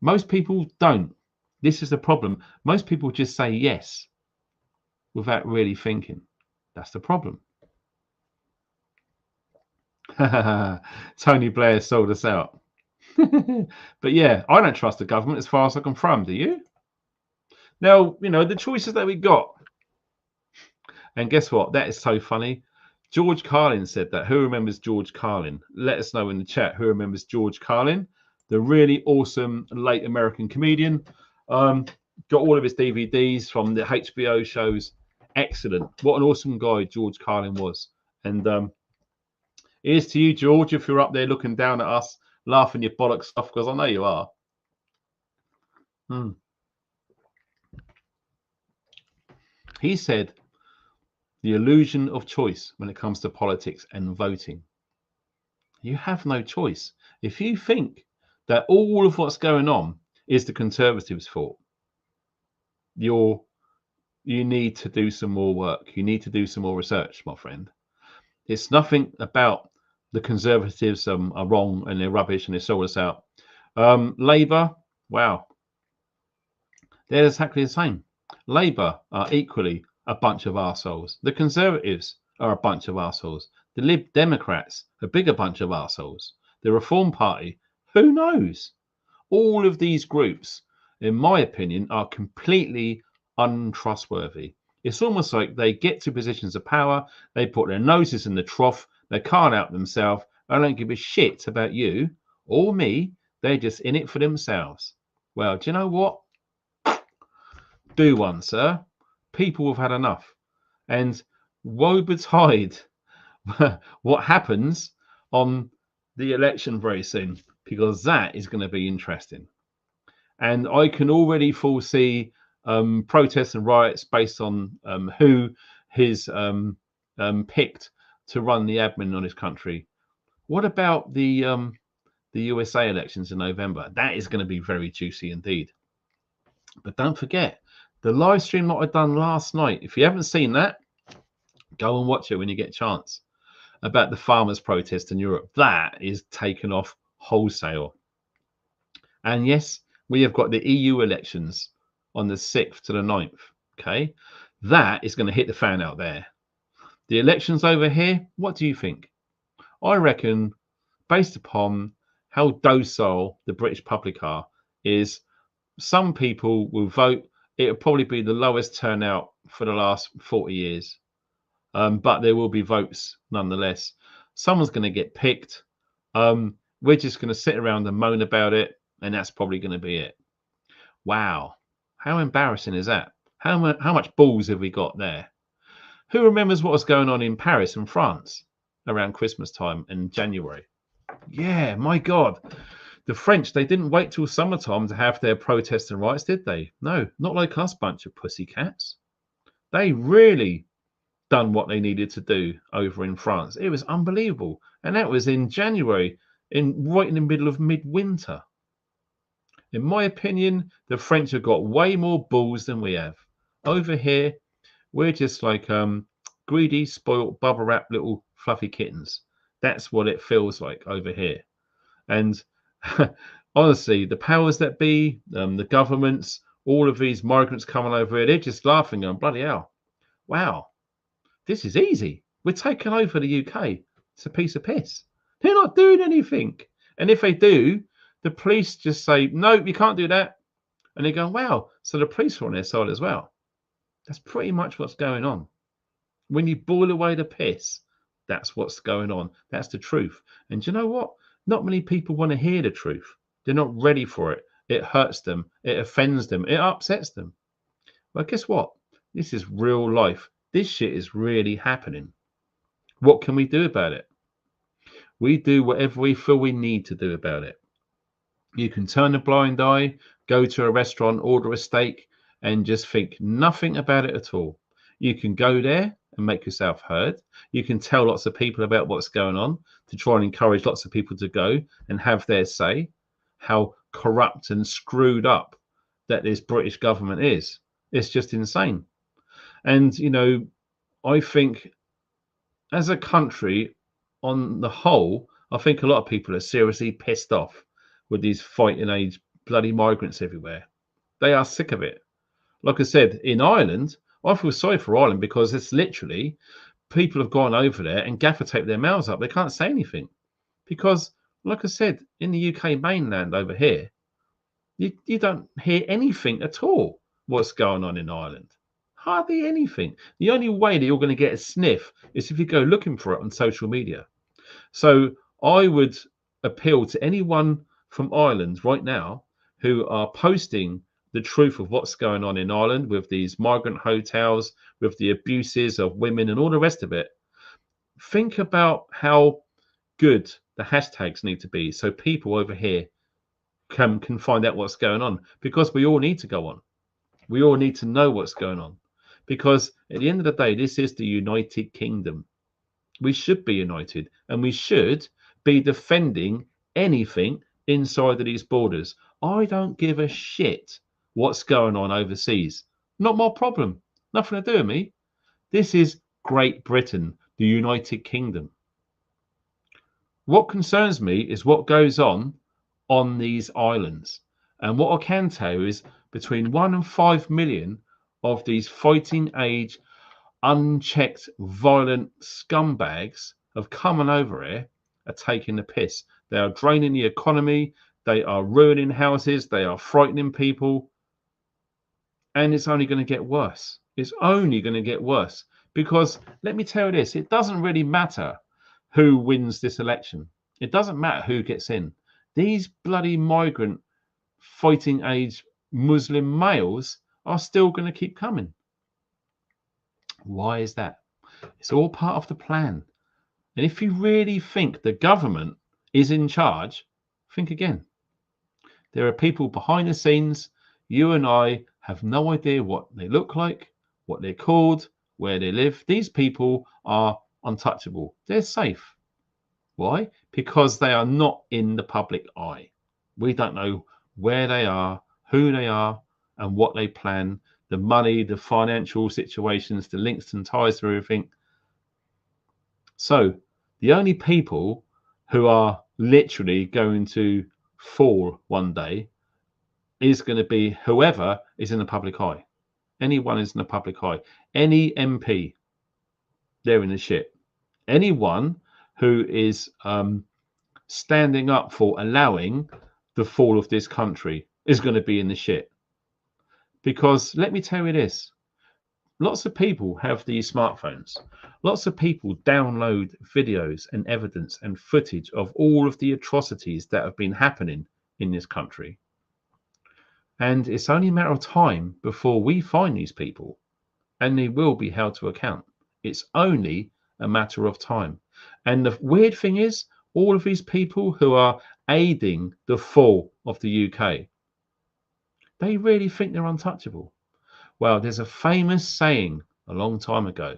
Most people don't. This is the problem. Most people just say yes without really thinking. That's the problem. Tony Blair sold us out. But yeah, I don't trust the government as far as I can throw them. Do you? Now, you know, the choices that we got. And guess what? That is so funny. George Carlin said that. Who remembers George Carlin? Let us know in the chat who remembers George Carlin, the really awesome late American comedian. Got all of his DVDs from the HBO shows. Excellent. What an awesome guy George Carlin was. And here's to you, George, if you're up there looking down at us, laughing your bollocks off, because I know you are. He said, the illusion of choice when it comes to politics and voting. You have no choice. If you think that all of what's going on is the Conservatives' fault, you need to do some more work. You need to do some more research, my friend. It's nothing about the Conservatives are wrong and they're rubbish and they sold us out. Labour, wow, they're exactly the same. Labour are equally a bunch of arseholes. The Conservatives are a bunch of arseholes. The Lib Democrats, a bigger bunch of arseholes. The Reform Party, who knows? All of these groups, in my opinion, are completely untrustworthy. It's almost like they get to positions of power, they put their noses in the trough, they can't help themselves, they don't give a shit about you or me, they're just in it for themselves. Well, do you know what? Do one, sir. People have had enough. And woe betide what happens on the election very soon, because that is going to be interesting. And I can already foresee protests and riots based on who he's picked to run the admin on his country. What about the USA elections in November? That is going to be very juicy indeed. But don't forget, the live stream that I done last night, if you haven't seen that, go and watch it when you get a chance, about the farmers' protest in Europe. That is taken off wholesale. And yes, we have got the EU elections on the 6th to the 9th. Okay, that is going to hit the fan out there. The elections over here, what do you think? I reckon, based upon how docile the British public are, is some people will vote. It'll probably be the lowest turnout for the last 40 years. But there will be votes nonetheless. Someone's going to get picked. We're just going to sit around and moan about it, and that's probably going to be it. Wow, how embarrassing is that? How much balls have we got there? Who remembers what was going on in Paris and France around Christmas time in January? Yeah, my God. The French, they didn't wait till summertime to have their protests and riots, did they? No, not like us bunch of pussycats. They really done what they needed to do over in France. It was unbelievable. And that was in January, right in the middle of midwinter. In my opinion, the French have got way more balls than we have. Over here, we're just like greedy, spoiled, bubble wrap little fluffy kittens. That's what it feels like over here. And honestly, the powers that be, the governments, all of these migrants coming over here, they're just laughing and bloody hell. Wow, this is easy. We're taking over the UK. It's a piece of piss. They're not doing anything. And if they do, the police just say, no, you can't do that. And they go, wow, so the police are on their side as well. That's pretty much what's going on. When you boil away the piss, that's what's going on. That's the truth. And you know what? Not many people want to hear the truth. They're not ready for it. It hurts them. It offends them. It upsets them. Well, guess what? This is real life. This shit is really happening. What can we do about it? We do whatever we feel we need to do about it. You can turn a blind eye. go to a restaurant, order a steak, and just think nothing about it at all. You can go there and make yourself heard. You can tell lots of people about what's going on to try and encourage lots of people to go and have their say, how corrupt and screwed up that this British government is. It's just insane. And, you know, I think as a country on the whole, I think a lot of people are seriously pissed off with these fighting age bloody migrants everywhere. They are sick of it. Like I said, in Ireland, I feel sorry for Ireland because it's literally people have gone over there and gaffer taped their mouths up. They can't say anything because, like I said, in the UK mainland over here, you don't hear anything at all what's going on in Ireland. Hardly anything. The only way that you're going to get a sniff is if you go looking for it on social media. So I would appeal to anyone from Ireland right now who are posting the truth of what's going on in Ireland with these migrant hotels, with the abuses of women and all the rest of it. Think about how good the hashtags need to be so people over here can find out what's going on, because we all need to go on. We all need to know what's going on, because at the end of the day, this is the United Kingdom. We should be united, and we should be defending anything inside of these borders. I don't give a shit what's going on overseas. Not my problem. Nothing to do with me. This is Great Britain, the United Kingdom. What concerns me is what goes on these islands. And what I can tell you is between 1 and 5 million of these fighting age, unchecked, violent scumbags have come on over here, are taking the piss. They are draining the economy. They are ruining houses. They are frightening people. And it's only going to get worse. It's only going to get worse. Because let me tell you this, it doesn't really matter who wins this election. It doesn't matter who gets in. These bloody migrant fighting age Muslim males are still going to keep coming. Why is that? It's all part of the plan. And if you really think the government is in charge, think again. There are people behind the scenes. You and I have no idea what they look like, what they're called, where they live. These people are untouchable. They're safe. Why? Because they are not in the public eye. We don't know where they are, who they are, and what they plan, the money, the financial situations, the links and ties to everything. So the only people who are literally going to fall one day is going to be whoever is in the public eye. Anyone is in the public eye. Any MP, they're in the shit. Anyone who is standing up for allowing the fall of this country is going to be in the shit. Because let me tell you this, lots of people have these smartphones. Lots of people download videos and evidence and footage of all of the atrocities that have been happening in this country. And it's only a matter of time before we find these people and they will be held to account. It's only a matter of time. And the weird thing is, all of these people who are aiding the fall of the UK, they really think they're untouchable. Well, there's a famous saying a long time ago,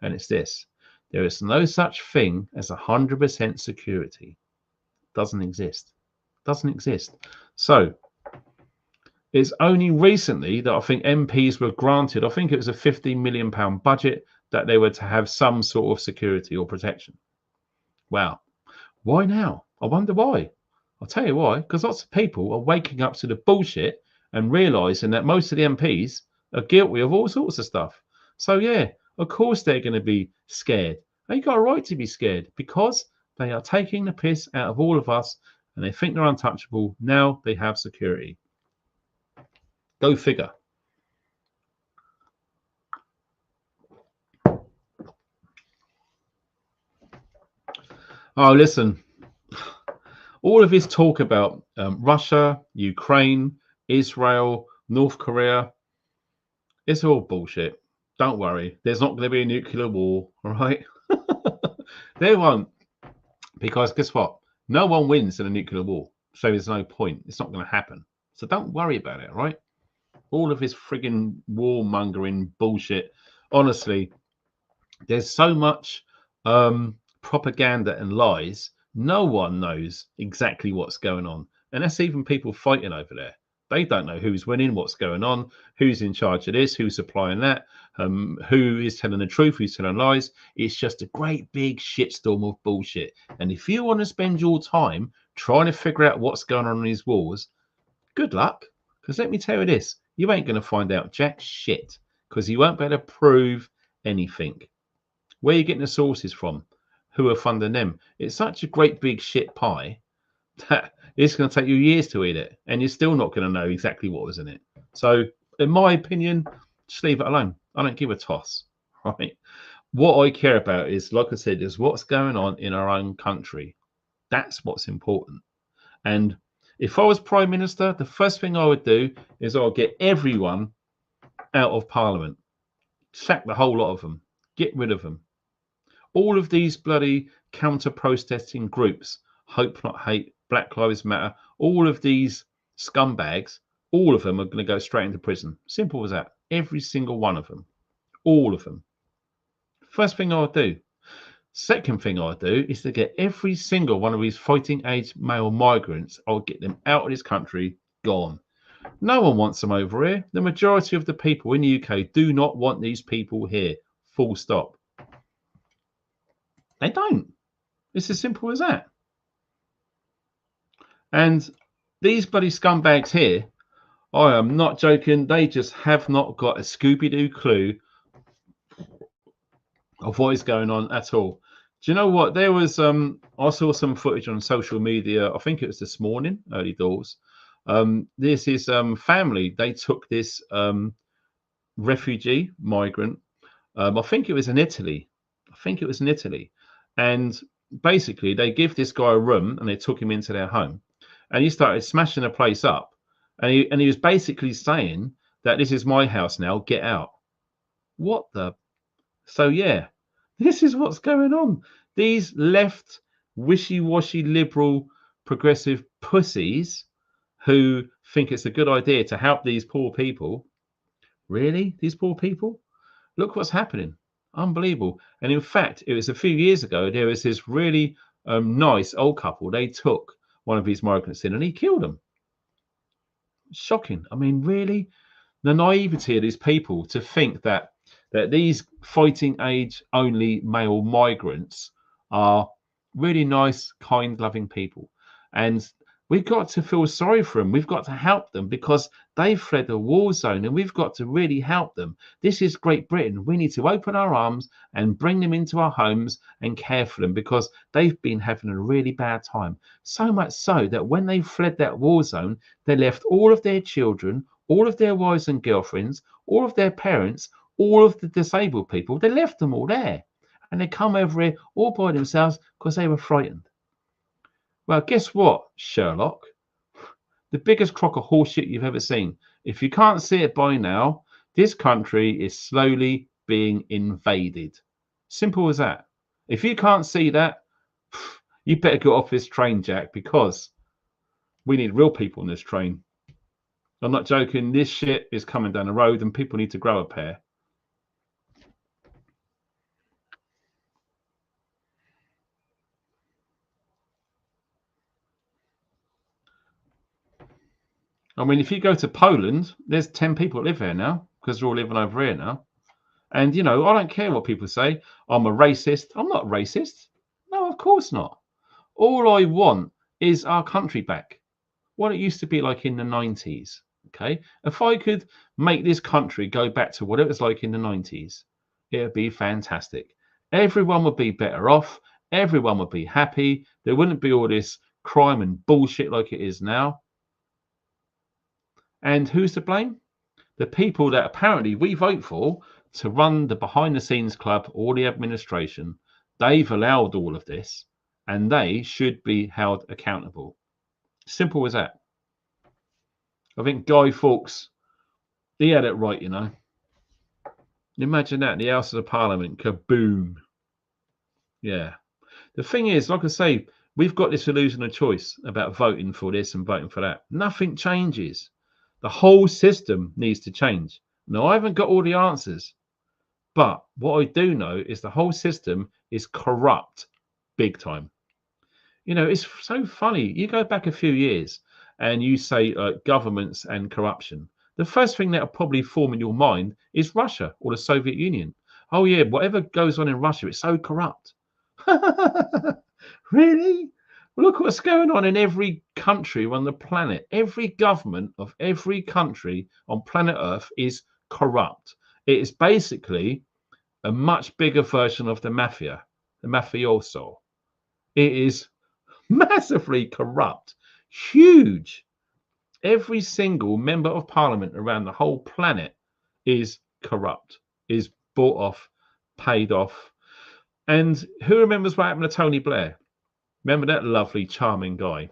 and it's this: there is no such thing as 100% security. Doesn't exist. Doesn't exist. So it's only recently that I think MPs were granted, I think it was a £15 million budget, that they were to have some sort of security or protection. Wow. Why now? I wonder why. I'll tell you why. Because lots of people are waking up to the bullshit and realizing that most of the MPs are guilty of all sorts of stuff. So yeah, of course they're going to be scared. They got a right to be scared because they are taking the piss out of all of us and they think they're untouchable. Now they have security. Go figure. Oh, listen, all of this talk about Russia, Ukraine, Israel, North Korea, it's all bullshit. Don't worry. There's not going to be a nuclear war, all right? There won't. Because guess what? No one wins in a nuclear war. So there's no point. It's not going to happen. So don't worry about it, right? All of this frigging warmongering bullshit. Honestly, there's so much propaganda and lies. No one knows exactly what's going on. And that's even people fighting over there. They don't know who's winning, what's going on, who's in charge of this, who's supplying that, who is telling the truth, who's telling lies. It's just a great big shitstorm of bullshit. And if you want to spend your time trying to figure out what's going on in these wars, good luck. Because let me tell you this, you ain't going to find out jack shit, because you won't be able to prove anything. Where are you getting the sources from? Who are funding them? It's such a great big shit pie that it's going to take you years to eat it, and you're still not going to know exactly what was in it. So, in my opinion, just leave it alone. I don't give a toss, right? What I care about is, like I said, is what's going on in our own country. That's what's important. And if I was Prime Minister, the first thing I would do is I'll get everyone out of Parliament. Sack the whole lot of them. Get rid of them. All of these bloody counter-protesting groups, Hope Not Hate, Black Lives Matter, all of these scumbags, all of them are going to go straight into prison. Simple as that. Every single one of them. All of them. First thing I'll do. Second thing I'll do is to get every single one of these fighting age male migrants, I'll get them out of this country, gone. No one wants them over here. The majority of the people in the UK do not want these people here. Full stop. They don't. It's as simple as that. And these bloody scumbags here, I am not joking, they just have not got a Scooby-Doo clue of what is going on at all. Do you know what? There was I saw some footage on social media, I think it was this morning, early doors. This is family, they took this refugee migrant, I think it was in Italy. And basically they give this guy a room and they took him into their home, and he started smashing the place up, and he was basically saying that this is my house now, get out. What the? So yeah, this is what's going on. These left wishy-washy liberal progressive pussies who think it's a good idea to help these poor people. Really, these poor people? Look what's happening. Unbelievable. And in fact, it was a few years ago, there was this really nice old couple. They took one of these migrants in and he killed them. Shocking. I mean, really? The naivety of these people to think that these fighting age only male migrants are really nice, kind, loving people. And we've got to feel sorry for them. We've got to help them because they've fled a war zone, and we've got to really help them. This is Great Britain. We need to open our arms and bring them into our homes and care for them because they've been having a really bad time. So much so that when they fled that war zone, they left all of their children, all of their wives and girlfriends, all of their parents, all of the disabled people. They left them all there. And they come over here all by themselves because they were frightened. Well, guess what, Sherlock? The biggest crock of horseshit you've ever seen. If you can't see it by now, this country is slowly being invaded. Simple as that. If you can't see that, you better get off this train, Jack, because we need real people on this train. I'm not joking. This shit is coming down the road and people need to grow a pair. I mean, if you go to Poland, there's 10 people live there now because they're all living over here now. And, you know, I don't care what people say. I'm a racist. I'm not racist. No, of course not. All I want is our country back. What it used to be like in the 90s. Okay. If I could make this country go back to what it was like in the 90s, it would be fantastic. Everyone would be better off. Everyone would be happy. There wouldn't be all this crime and bullshit like it is now. And who's to blame? The people that apparently we vote for to run the behind the scenes club or the administration. They've allowed all of this and they should be held accountable. Simple as that. I think Guy Fawkes, he had it right, you know. Imagine that, the House of the Parliament, kaboom. Yeah. The thing is, like I say, We've got this illusion of choice about voting for this and voting for that. Nothing changes. The whole system needs to change. Now, I haven't got all the answers, but what I do know is the whole system is corrupt big time. You know, it's so funny. You go back a few years and you say governments and corruption. The first thing that'll probably form in your mind is Russia or the Soviet Union. Oh, yeah, whatever goes on in Russia, it's so corrupt. Really? Look what's going on in every country on the planet. Every government of every country on planet Earth is corrupt. It is basically a much bigger version of the mafia, the mafioso. It is massively corrupt, huge. Every single member of parliament around the whole planet is corrupt, is bought off, paid off. And who remembers what happened to Tony Blair? Remember that lovely, charming guy?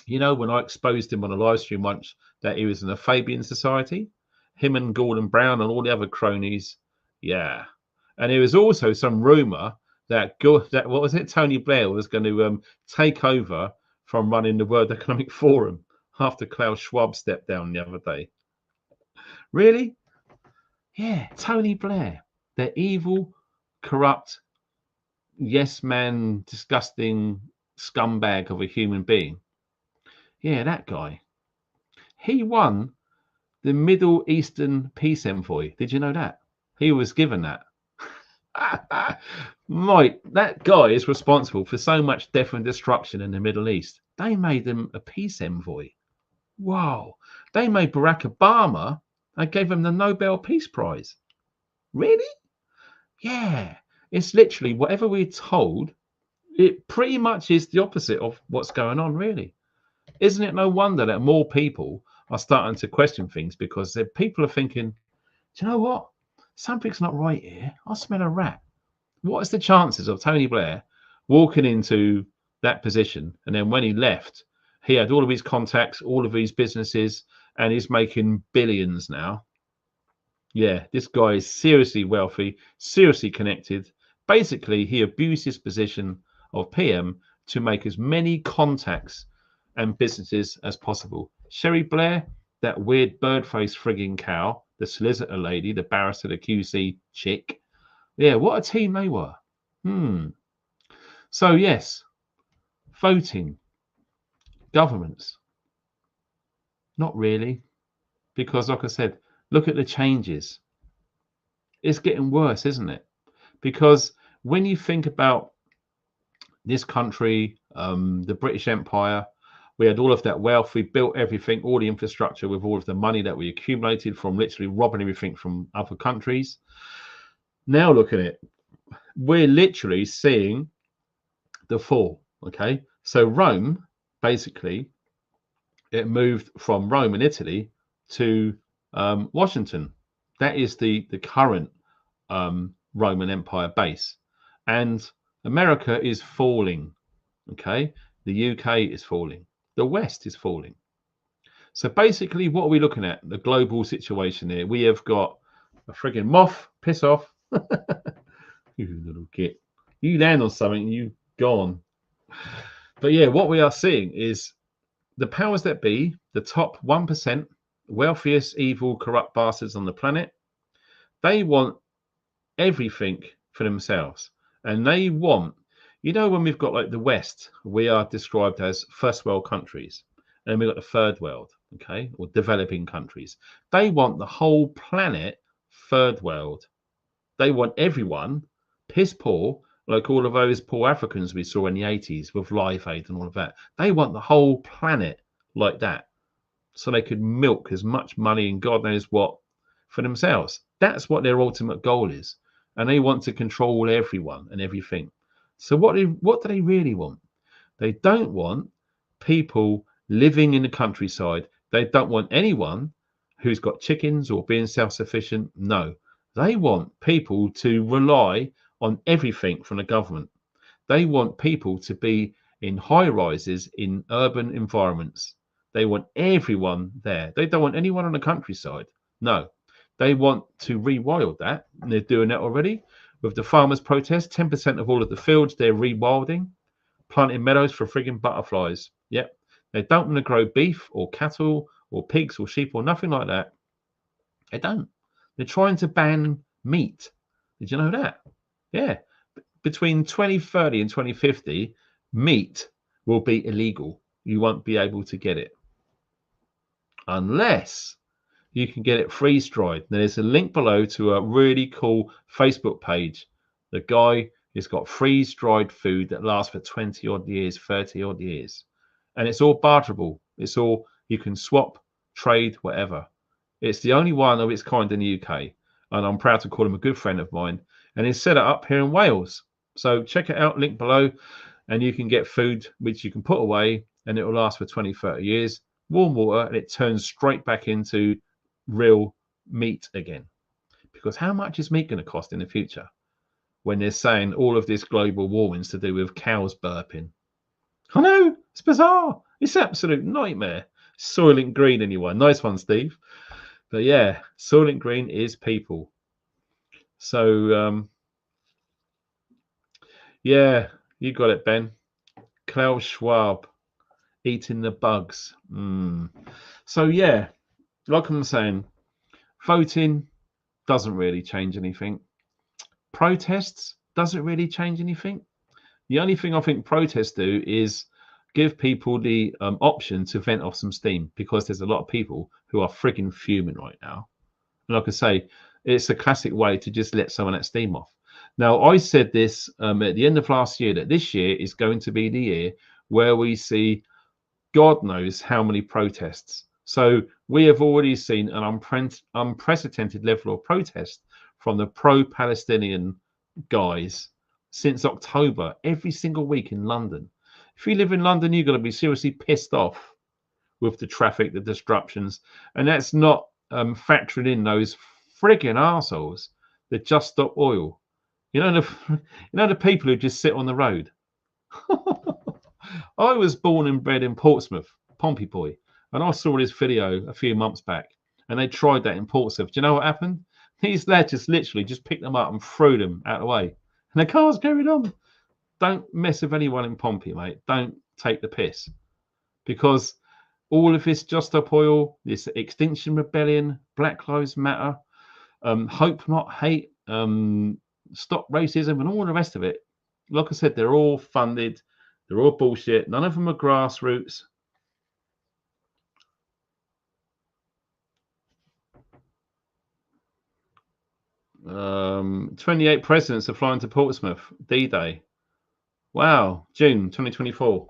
You know, when I exposed him on a live stream once that he was in a Fabian society, him and Gordon Brown and all the other cronies. Yeah. And there was also some rumor that what was it? Tony Blair was going to take over from running the World Economic Forum after Klaus Schwab stepped down the other day. Really? Yeah, Tony Blair, the evil, corrupt, yes man, disgusting scumbag of a human being. Yeah, that guy. He won the Middle Eastern Peace Envoy. Did you know that? He was given that. Mate, that guy is responsible for so much death and destruction in the Middle East. They made him a peace envoy. Wow. They made Barack Obama and gave him the Nobel Peace Prize. Really? Yeah. It's literally whatever we're told, it pretty much is the opposite of what's going on, really. Isn't it no wonder that more people are starting to question things because people are thinking, do you know what? Something's not right here. I smell a rat. What is the chances of Tony Blair walking into that position, and then when he left, he had all of his contacts, all of his businesses, and he's making billions now. Yeah, this guy is seriously wealthy, seriously connected. Basically, he abused his position of PM to make as many contacts and businesses as possible. Sherry Blair, that weird bird-faced frigging cow, the solicitor lady, the barrister, the QC chick. Yeah, what a team they were. So yes, voting, governments. Not really, because like I said, look at the changes. It's getting worse, isn't it? Because when you think about this country, the British Empire, we had all of that wealth. We built everything, all the infrastructure with all of the money that we accumulated from literally robbing everything from other countries. Now look at it. We're literally seeing the fall. Okay. So Rome, basically, it moved from Rome in Italy to Washington. That is the current Roman Empire base. And America is falling. Okay. The UK is falling. The West is falling. So basically, what are we looking at? The global situation here. We have got a friggin' moth. Piss off. You little git. You land on something, you gone. But yeah, what we are seeing is the powers that be, the top 1%, wealthiest, evil, corrupt bastards on the planet. They want everything for themselves. And they want, you know, when we've got like the West, we are described as first world countries. And we've got the third world, okay, or developing countries. They want the whole planet third world. They want everyone piss poor, like all of those poor Africans we saw in the 80s with Live Aid and all of that. They want the whole planet like that so they could milk as much money and God knows what for themselves. That's what their ultimate goal is. And they want to control everyone and everything. So what do they really want? They don't want people living in the countryside. They don't want anyone who's got chickens or being self-sufficient. No, they want people to rely on everything from the government. They want people to be in high rises in urban environments. They want everyone there. They don't want anyone on the countryside. No, they want to rewild that. And they're doing that already with the farmers' protest. 10% of all of the fields they're rewilding. planting meadows for frigging butterflies. Yep. They don't want to grow beef or cattle or pigs or sheep or nothing like that. They don't. They're trying to ban meat. Did you know that? Yeah. Between 2030 and 2050, meat will be illegal. You won't be able to get it unless you can get it freeze dried. There's a link below to a really cool Facebook page. The guy has got freeze dried food that lasts for 20 odd years, 30 odd years. And it's all barterable. It's all, you can swap, trade, whatever. It's the only one of its kind in the UK. And I'm proud to call him a good friend of mine. And he's set it up here in Wales. So check it out, link below. And you can get food which you can put away and it will last for 20, 30 years. Warm water, and it turns straight back into real meat again. Because how much is meat going to cost in the future when they're saying all of this global warming's to do with cows burping? I know, it's bizarre. It's an absolute nightmare. Soylent Green, anyone? Nice one, Steve. But yeah, Soylent Green is people. So yeah, you got it, Ben. Klaus Schwab eating the bugs. So yeah, like I'm saying, voting doesn't really change anything. Protests doesn't really change anything. The only thing I think protests do is give people the option to vent off some steam, because there's a lot of people who are frigging fuming right now. And like I say, it's a classic way to just let some of that steam off. Now, I said this at the end of last year, that this year is going to be the year where we see God knows how many protests. So we have already seen an unprecedented level of protest from the pro-Palestinian guys since October, every single week in London. If you live in London, you're going to be seriously pissed off with the traffic, the disruptions, and that's not factoring in those frigging arseholes that just stop oil. You know the people who just sit on the road. I was born and bred in Portsmouth, Pompey boy, and I saw this video a few months back, and they tried that in Portsmouth. Do you know what happened? These lads just literally just picked them up and threw them out of the way, and the cars carried on. Don't mess with anyone in Pompey, mate. Don't take the piss, because all of this Just Stop Oil, this Extinction Rebellion, Black Lives Matter, Hope Not Hate, Stop Racism, and all the rest of it. Like I said, they're all funded. They're all bullshit. None of them are grassroots. Um, 28 presidents are flying to Portsmouth. D-Day. Wow. June 2024.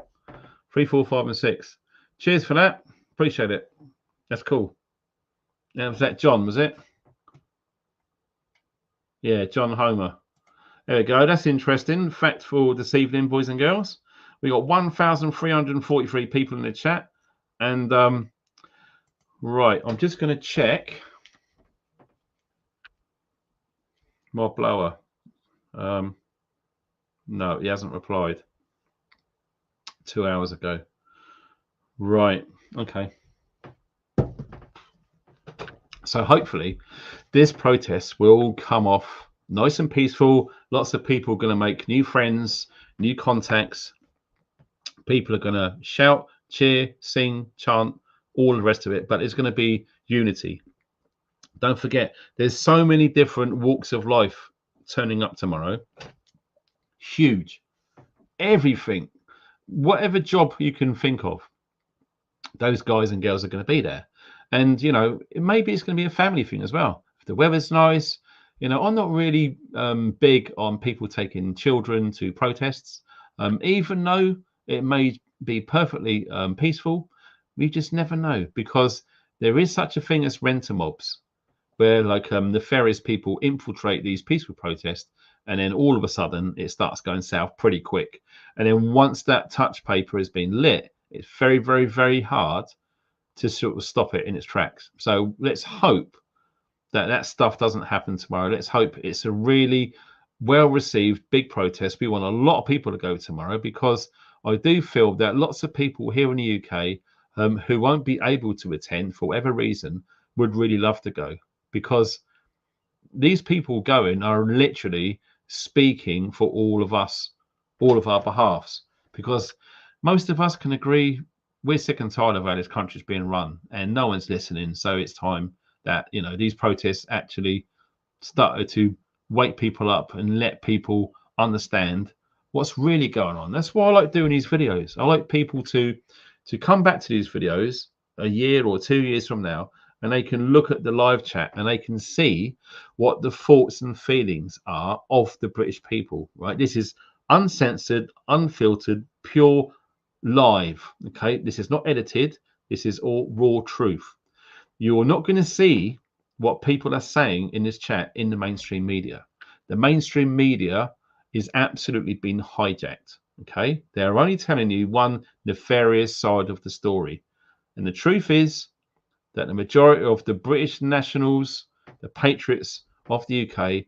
3, 4, 5, and 6. Cheers for that. Appreciate it. That's cool. Yeah, was that John, was it? Yeah, John Homer. There we go. That's interesting. Fact for this evening, boys and girls. We got 1,343 people in the chat. And right, I'm just going to check my blower. No, he hasn't replied. 2 hours ago. Right. Okay. So hopefully this protest will come off nice and peaceful. Lots of people are going to make new friends, new contacts. People are going to shout, cheer, sing, chant, all the rest of it. But it's going to be unity. Don't forget, there's so many different walks of life turning up tomorrow. Huge. Everything. Whatever job you can think of, those guys and girls are going to be there. And, you know, maybe it's going to be a family thing as well. If the weather's nice, you know, I'm not really big on people taking children to protests, even though it may be perfectly peaceful. We just never know, because there is such a thing as renter mobs, where like nefarious people infiltrate these peaceful protests, and then all of a sudden it starts going south pretty quick. And then once that touch paper has been lit, it's very, very, very hard to sort of stop it in its tracks. So let's hope that that stuff doesn't happen tomorrow. Let's hope it's a really well-received big protest. We want a lot of people to go tomorrow, because I do feel that lots of people here in the UK who won't be able to attend for whatever reason would really love to go, because these people going are literally speaking for all of us, all of our behalves. because most of us can agree we're sick and tired of how this country's being run, and no one's listening. So it's time that, you know, these protests actually started to wake people up and let people understand what's really going on. That's why I like doing these videos. I like people to come back to these videos a year or 2 years from now, and they can look at the live chat and they can see what the thoughts and feelings are of the British people, right? This is uncensored, unfiltered, pure live. Okay, this is not edited. This is all raw truth. You're not going to see what people are saying in this chat in the mainstream media. The mainstream media is absolutely been hijacked. Okay, they're only telling you one nefarious side of the story, and the truth is that the majority of the British nationals, the patriots of the UK,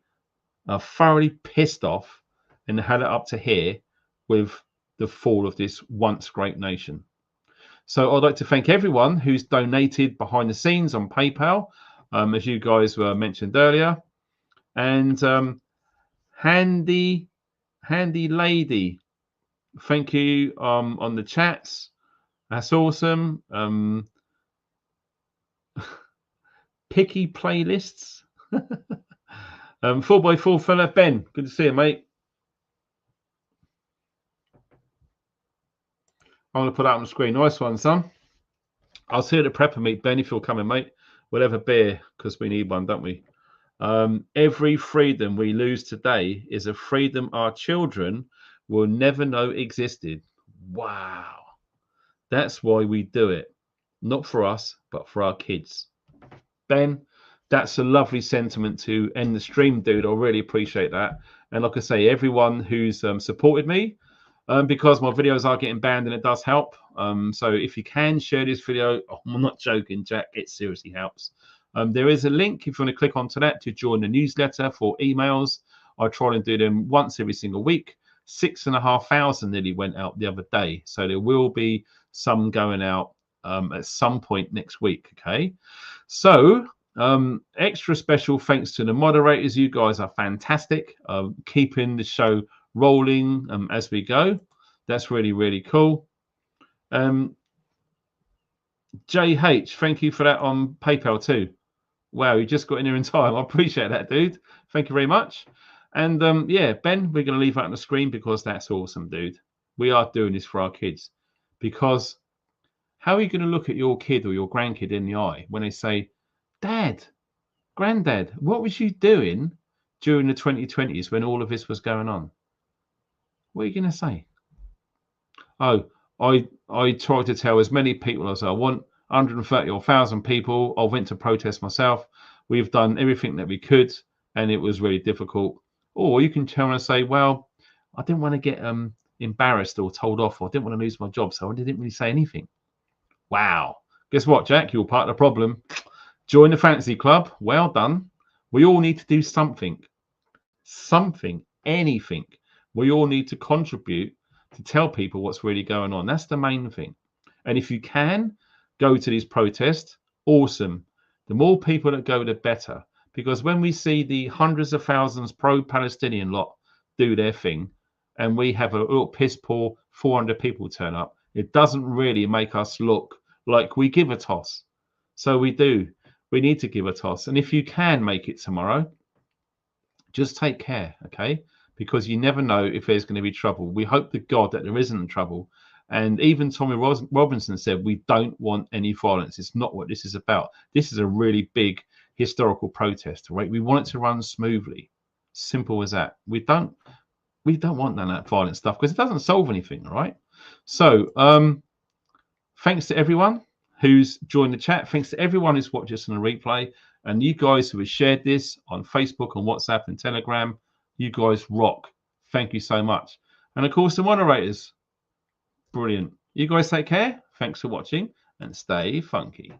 are thoroughly pissed off and had it up to here with the fall of this once great nation. So I'd like to thank everyone who's donated behind the scenes on PayPal, as you guys were mentioned earlier. And handy lady, thank you on the chats. That's awesome. Picky playlists. 4x4 fella, Ben, good to see you, mate. I'm going to put that on the screen. Nice one, son. I'll see you at the prepper meet, Ben, if you're coming, mate. We'll have a beer because we need one, don't we? Every freedom we lose today is a freedom our children will never know existed. Wow. That's why we do it. Not for us, but for our kids. Ben, that's a lovely sentiment to end the stream, dude. I really appreciate that. And like I say, everyone who's supported me, because my videos are getting banned and it does help. So if you can share this video, I'm not joking, Jack, it seriously helps. There is a link if you want to click onto that to join the newsletter for emails. I try and do them once every single week. 6,500 nearly went out the other day. So there will be some going out at some point next week. Okay. So extra special thanks to the moderators. You guys are fantastic. Keeping the show rolling as we go. That's really, really cool. JH, thank you for that on PayPal too. Wow, you just got in here in time. I appreciate that, dude. Thank you very much. And yeah, Ben, we're going to leave that on the screen because that's awesome, dude. We are doing this for our kids. Because how are you going to look at your kid or your grandkid in the eye when they say, Dad, Granddad, what was you doing during the 2020s when all of this was going on? What are you going to say? Oh, I tried to tell as many people as I want, 130 or 1,000 people. I went to protest myself. We've done everything that we could, and it was really difficult. Or you can turn and say, well, I didn't want to get embarrassed or told off, or I didn't want to lose my job, so I didn't really say anything. Wow. Guess what, Jack? You're part of the problem. Join the fantasy club. Well done. We all need to do something. Something, anything. We all need to contribute to tell people what's really going on. That's the main thing. And if you can go to these protests, awesome. The more people that go, the better. Because when we see the hundreds of thousands pro-Palestinian lot do their thing, and we have a little piss poor 400 people turn up, it doesn't really make us look like we give a toss. So we do. We need to give a toss. And if you can make it tomorrow, just take care, okay? Because you never know if there's going to be trouble. We hope to God that there isn't trouble. And even Tommy Robinson said, we don't want any violence. It's not what this is about. This is a really big historical protest, right? We want it to run smoothly. Simple as that. We don't want none of that violent stuff because it doesn't solve anything, all right? So thanks to everyone who's joined the chat. Thanks to everyone who's watched us on the replay. And you guys who have shared this on Facebook, on WhatsApp and Telegram, you guys rock. Thank you so much. And of course, the moderators. Brilliant. You guys take care. Thanks for watching and stay funky.